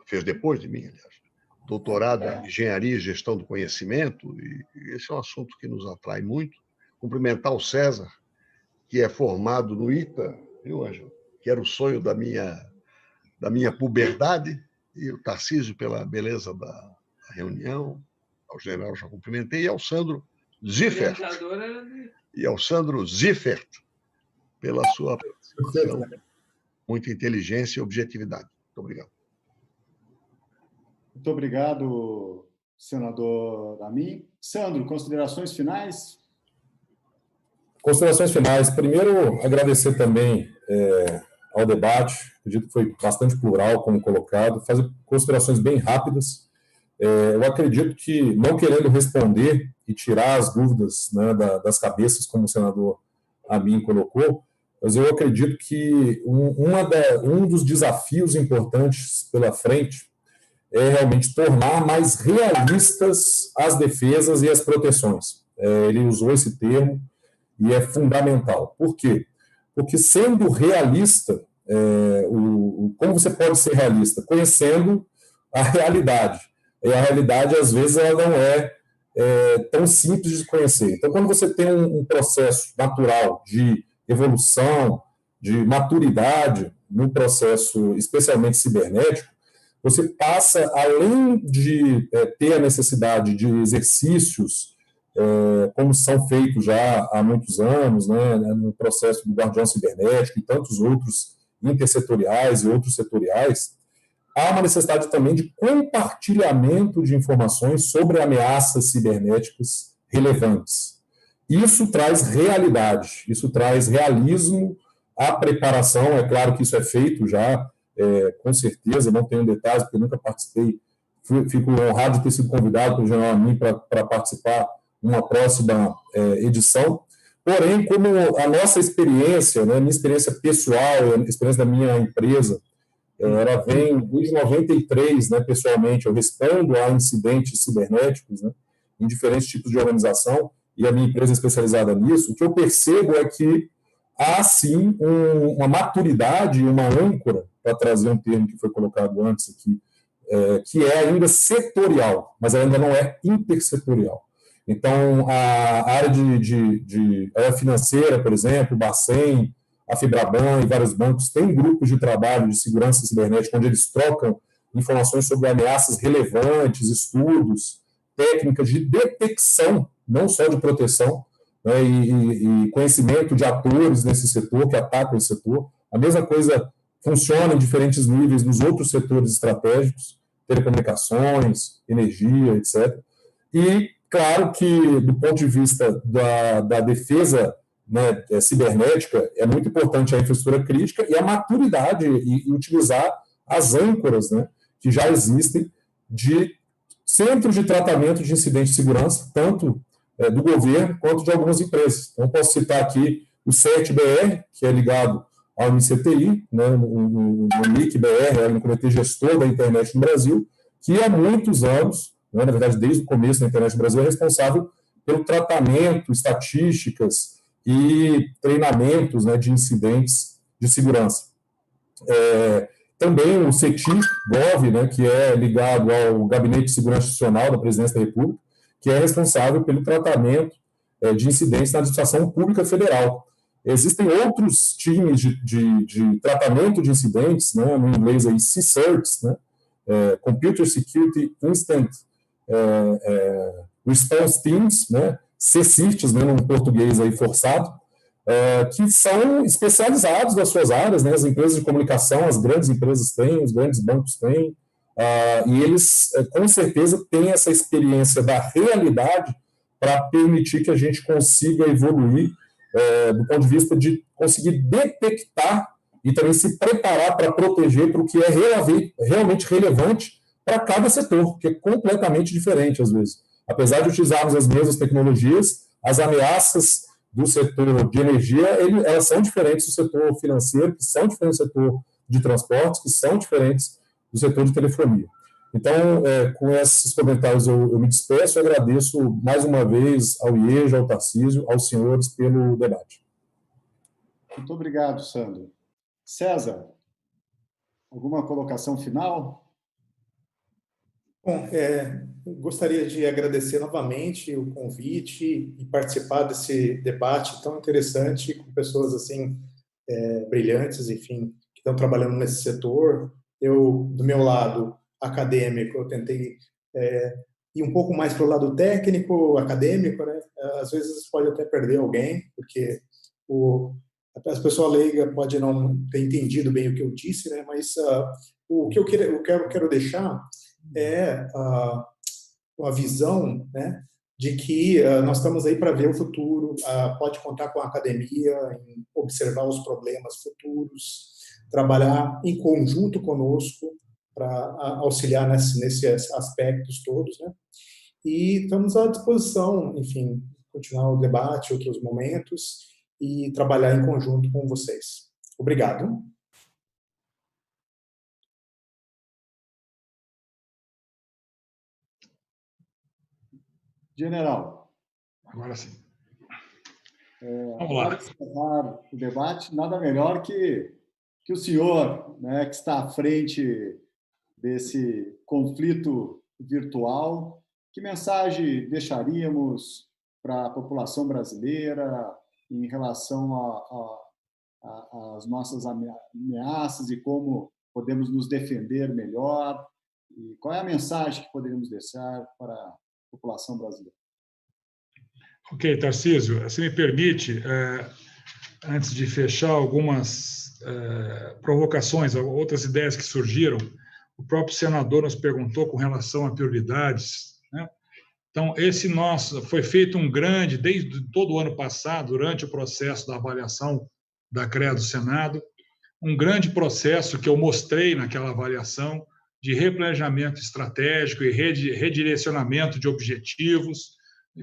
fez depois de mim, aliás, doutorado em Engenharia e Gestão do Conhecimento, e esse é um assunto que nos atrai muito. Cumprimentar o César, que é formado no ITA, viu, Ângela? Que era o sonho da minha puberdade, e o Tarcísio pela beleza da reunião, ao general já cumprimentei, e ao Sandro Ziffert, pela sua participação, muita inteligência e objetividade. Muito obrigado.
Muito obrigado, senador Amin. Sandro, considerações finais?
Considerações finais. Primeiro, agradecer também ao debate. Acredito que foi bastante plural, como colocado. Fazer considerações bem rápidas. Eu acredito que, não querendo responder e tirar as dúvidas, né, das cabeças, como o senador Amin colocou, mas eu acredito que um dos desafios importantes pela frente é realmente tornar mais realistas as defesas e as proteções. Ele usou esse termo e é fundamental. Por quê? Porque, sendo realista, como você pode ser realista? Conhecendo a realidade. E a realidade, às vezes, ela não é tão simples de conhecer. Então, quando você tem um processo natural de evolução, de maturidade no processo, especialmente cibernético, você passa, além de ter a necessidade de exercícios, como são feitos já há muitos anos, né, no processo do Guardião Cibernético e tantos outros intersetoriais e outros setoriais, há uma necessidade também de compartilhamento de informações sobre ameaças cibernéticas relevantes. Isso traz realidade, isso traz realismo à preparação. É claro que isso é feito já, com certeza, não tenho detalhes, porque nunca participei. Fico honrado de ter sido convidado pelo general Amin para participar numa próxima edição. Porém, como a nossa experiência, né, minha experiência pessoal, a experiência da minha empresa, ela vem desde 93, né, pessoalmente, eu respondo a incidentes cibernéticos, né, em diferentes tipos de organização, e a minha empresa é especializada nisso. O que eu percebo é que há, sim, uma maturidade, uma âncora, para trazer um termo que foi colocado antes aqui, que é ainda setorial, mas ainda não é intersetorial. Então, a área de área financeira, por exemplo, o Bacen, a Febraban e vários bancos têm grupos de trabalho de segurança cibernética onde eles trocam informações sobre ameaças relevantes, estudos, técnicas de detecção, não só de proteção, né, e conhecimento de atores nesse setor, que atacam esse setor. A mesma coisa funciona em diferentes níveis nos outros setores estratégicos, telecomunicações, energia, etc. E, claro que, do ponto de vista da defesa, né, cibernética, é muito importante a infraestrutura crítica e a maturidade e utilizar as âncoras, né, que já existem de centros de tratamento de incidentes de segurança, tanto do governo quanto de algumas empresas. Então, posso citar aqui o CERT-BR, que é ligado ao MCTI, né, no NIC-BR, no Comitê Gestor da Internet no Brasil, que há muitos anos, né, na verdade, desde o começo da Internet no Brasil, é responsável pelo tratamento, estatísticas e treinamentos, né, de incidentes de segurança. Também o CETI-GOV, né, que é ligado ao Gabinete de Segurança Institucional da Presidência da República, que é responsável pelo tratamento de incidentes na administração pública federal. Existem outros times de tratamento de incidentes, né, no inglês aí CSIRTs, né, Computer Security Instant Response Teams, né, CSIRTs, né, num português aí forçado, que são especializados nas suas áreas, né, as empresas de comunicação, as grandes empresas têm, os grandes bancos têm, e eles, com certeza, têm essa experiência da realidade para permitir que a gente consiga evoluir do ponto de vista de conseguir detectar e também se preparar para proteger para o que é realmente relevante para cada setor, que é completamente diferente às vezes. Apesar de utilizarmos as mesmas tecnologias, as ameaças do setor de energia, elas são diferentes do setor financeiro, que são diferentes do setor de transportes, que são diferentes do setor de telefonia. Então, com esses comentários eu me despeço e agradeço mais uma vez ao IEJA, ao Tarcísio, aos senhores pelo debate.
Muito obrigado, Sandro. César, alguma colocação final?
Bom, gostaria de agradecer novamente o convite e participar desse debate tão interessante com pessoas assim brilhantes, enfim, que estão trabalhando nesse setor. Eu, do meu lado acadêmico, eu tentei ir um pouco mais para o lado técnico, acadêmico, né? Às vezes pode até perder alguém, porque a pessoa leiga pode não ter entendido bem o que eu disse, né? Mas o que eu quero deixar é a visão, né, de que nós estamos aí para ver o futuro, pode contar com a academia, em observar os problemas futuros, trabalhar em conjunto conosco para auxiliar nesses aspectos todos, né? E estamos à disposição, enfim, continuar o debate, outros momentos, e trabalhar em conjunto com vocês. Obrigado.
General.
Agora sim.
Vamos lá. Para encerrar o debate, nada melhor que que o senhor, né, que está à frente desse conflito virtual, que mensagem deixaríamos para a população brasileira em relação às nossas ameaças e como podemos nos defender melhor? E qual é a mensagem que poderíamos deixar para a população brasileira?
Ok, Tarcísio, se me permite, antes de fechar, algumas provocações, outras ideias que surgiram. O próprio senador nos perguntou com relação a prioridades, né? Então, foi feito desde todo o ano passado, durante o processo da avaliação da CREA do Senado, um grande processo que eu mostrei naquela avaliação de replanejamento estratégico e redirecionamento de objetivos,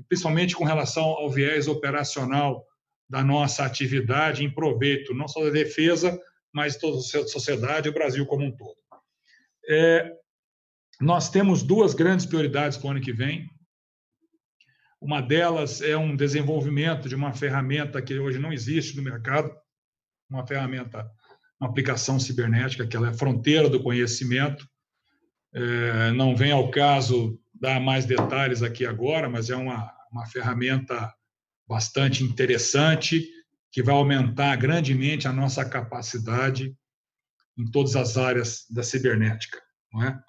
principalmente com relação ao viés operacional da nossa atividade em proveito, não só da defesa, mas de toda a sociedade e o Brasil como um todo. Nós temos duas grandes prioridades para o ano que vem. Uma delas é um desenvolvimento de uma ferramenta que hoje não existe no mercado, uma aplicação cibernética, que ela é a fronteira do conhecimento. Não vem ao caso dar mais detalhes aqui agora, mas é uma ferramenta bastante interessante, que vai aumentar grandemente a nossa capacidade em todas as áreas da cibernética, não é?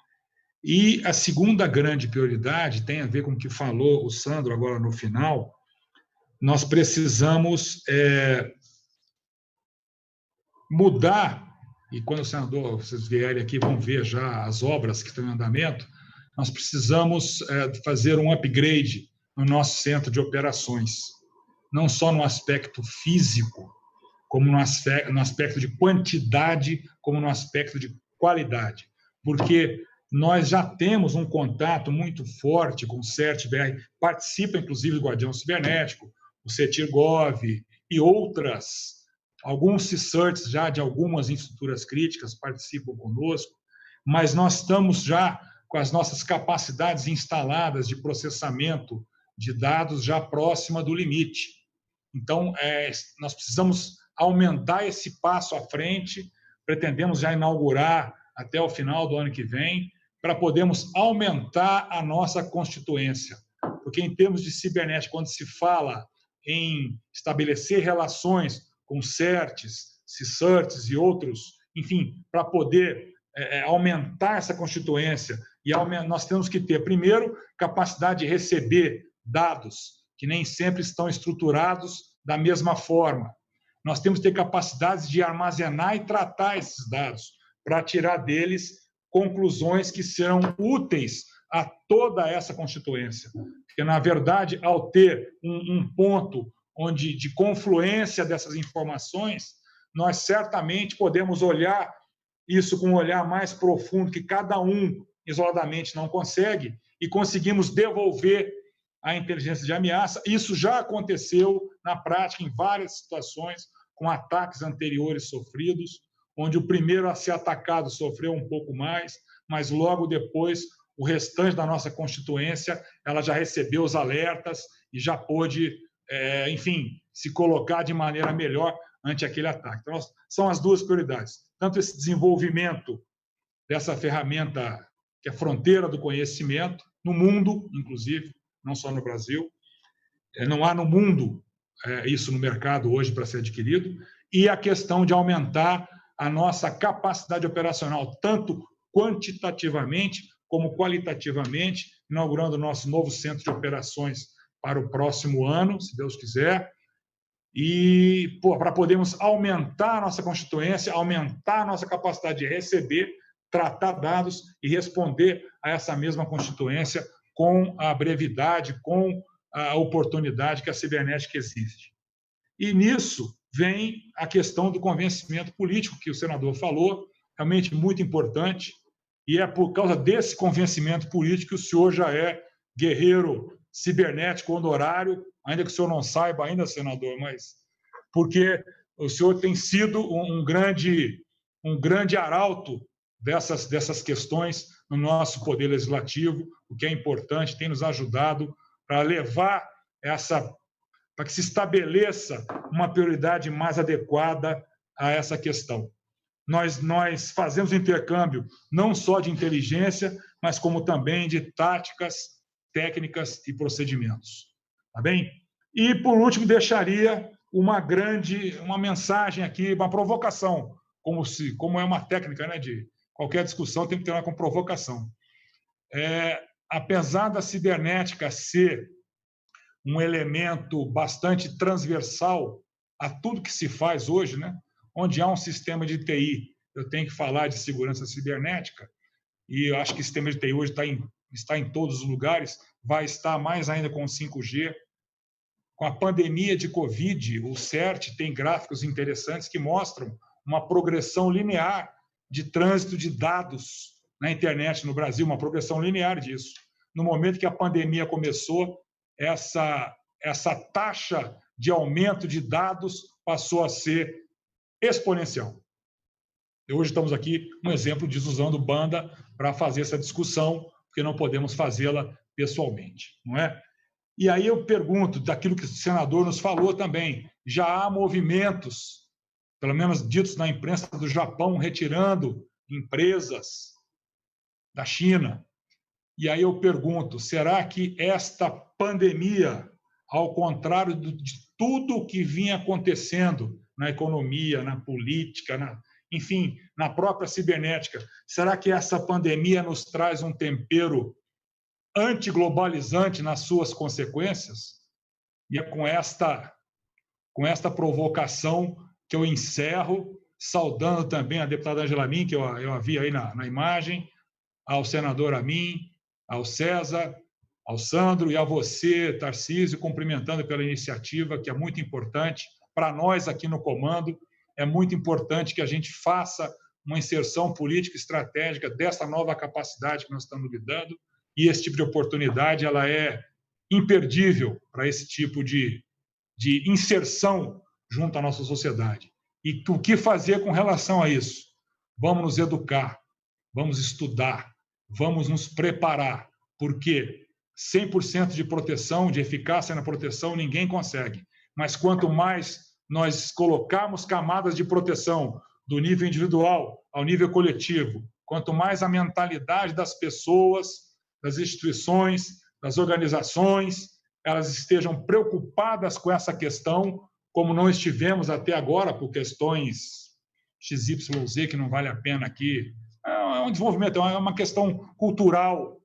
E a segunda grande prioridade tem a ver com o que falou o Sandro agora no final. Nós precisamos mudar, e quando o senador, vocês vierem aqui, vão ver já as obras que estão em andamento, nós precisamos fazer um upgrade no nosso centro de operações, não só no aspecto físico, como no aspecto de quantidade, como no aspecto de qualidade, porque nós já temos um contato muito forte com o CERT-BR, participa inclusive do Guardião Cibernético, o CETIR-Gov e alguns CSIRTs já de algumas infraestruturas críticas participam conosco, mas nós estamos já com as nossas capacidades instaladas de processamento de dados já próxima do limite. Então, nós precisamos aumentar esse passo à frente, pretendemos já inaugurar até o final do ano que vem, para podermos aumentar a nossa constituência. Porque, em termos de cibernética, quando se fala em estabelecer relações com CERTs, CSIRTs e outros, enfim, para poder aumentar essa constituência, nós temos que ter, primeiro, capacidade de receber dados, que nem sempre estão estruturados da mesma forma. Nós temos que ter capacidade de armazenar e tratar esses dados, para tirar deles conclusões que serão úteis a toda essa constituência. Porque, na verdade, ao ter um ponto de confluência dessas informações, nós certamente podemos olhar isso com um olhar mais profundo, que cada um isoladamente não consegue, e conseguimos devolver a inteligência de ameaça. Isso já aconteceu na prática em várias situações, com ataques anteriores sofridos, onde o primeiro a ser atacado sofreu um pouco mais, mas logo depois o restante da nossa constituência ela já recebeu os alertas e já pôde, enfim, se colocar de maneira melhor ante aquele ataque. Então, são as duas prioridades. Tanto esse desenvolvimento dessa ferramenta que é a fronteira do conhecimento, no mundo, inclusive, não só no Brasil. Não há no mundo isso no mercado hoje para ser adquirido. E a questão de aumentar a nossa capacidade operacional, tanto quantitativamente como qualitativamente, inaugurando o nosso novo centro de operações para o próximo ano, se Deus quiser, e para podermos aumentar a nossa constituência, aumentar a nossa capacidade de receber, tratar dados e responder a essa mesma constituência com a brevidade, com a oportunidade que a cibernética exige. E nisso vem a questão do convencimento político, que o senador falou, realmente muito importante, e é por causa desse convencimento político que o senhor já é guerreiro cibernético honorário, ainda que o senhor não saiba ainda, senador, mas porque o senhor tem sido um grande arauto dessas questões no nosso poder legislativo, o que é importante, tem nos ajudado para levar para que se estabeleça uma prioridade mais adequada a essa questão. nós fazemos intercâmbio não só de inteligência, mas como também de táticas, técnicas e procedimentos. Tá bem? E, por último, deixaria uma mensagem aqui, uma provocação, como é uma técnica, né, de qualquer discussão, tem que ter uma provocação. Apesar da cibernética ser um elemento bastante transversal a tudo que se faz hoje, né? Onde há um sistema de TI, eu tenho que falar de segurança cibernética, e eu acho que o sistema de TI hoje está em todos os lugares, vai estar mais ainda com o 5G. Com a pandemia de Covid, o CERT tem gráficos interessantes que mostram uma progressão linear de trânsito de dados na internet no Brasil, uma progressão linear disso. No momento que a pandemia começou, essa taxa de aumento de dados passou a ser exponencial. E hoje estamos aqui, um exemplo disso, usando banda para fazer essa discussão, porque não podemos fazê-la pessoalmente, não é? E aí eu pergunto, daquilo que o senador nos falou também, já há movimentos, pelo menos ditos na imprensa do Japão, retirando empresas da China. E aí eu pergunto, será que esta pandemia, ao contrário de tudo o que vinha acontecendo na economia, na política, enfim, na própria cibernética, será que essa pandemia nos traz um tempero antiglobalizante nas suas consequências? E é com esta provocação que eu encerro, saudando também a deputada Angela Amin, que eu a vi aí na imagem, ao senador Amin, ao César, ao Sandro e a você, Tarcísio, cumprimentando pela iniciativa, que é muito importante para nós aqui no comando. É muito importante que a gente faça uma inserção política estratégica dessa nova capacidade que nós estamos lidando, e esse tipo de oportunidade ela é imperdível para esse tipo de inserção junto à nossa sociedade. E o que fazer com relação a isso? Vamos nos educar, vamos estudar, vamos nos preparar, porque 100% de proteção, de eficácia na proteção, ninguém consegue. Mas quanto mais nós colocarmos camadas de proteção do nível individual ao nível coletivo, quanto mais a mentalidade das pessoas, das instituições, das organizações, elas estejam preocupadas com essa questão, como não estivemos até agora, por questões XYZ, que não vale a pena aqui. É um desenvolvimento, é uma questão cultural.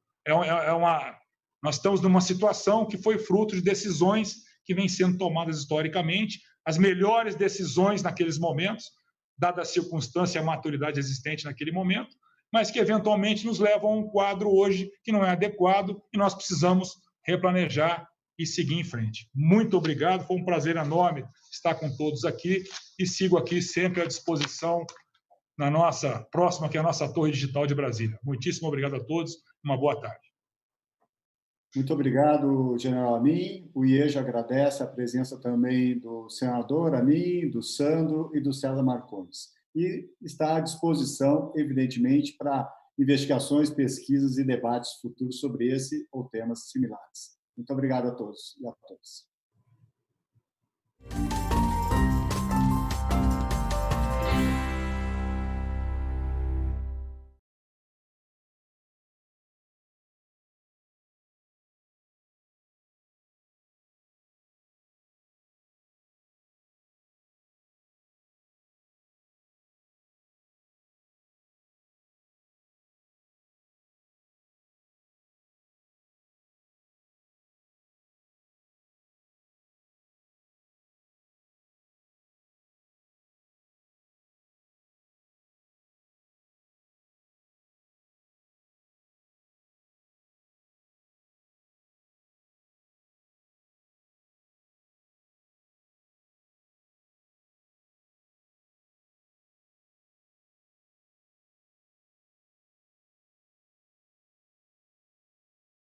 Nós estamos numa situação que foi fruto de decisões que vêm sendo tomadas historicamente, as melhores decisões naqueles momentos, dada a circunstância e a maturidade existente naquele momento, mas que eventualmente nos levam a um quadro hoje que não é adequado e nós precisamos replanejar e seguir em frente. Muito obrigado, foi um prazer enorme estar com todos aqui e sigo aqui sempre à disposição na nossa próxima, que é a nossa Torre Digital de Brasília. Muitíssimo obrigado a todos, uma boa tarde.
Muito obrigado, general Amin. O IEJA agradece a presença também do senador Amin, do Sandro e do César Marcondes. E está à disposição, evidentemente, para investigações, pesquisas e debates futuros sobre esse ou temas similares. Muito obrigado a todos e a todas.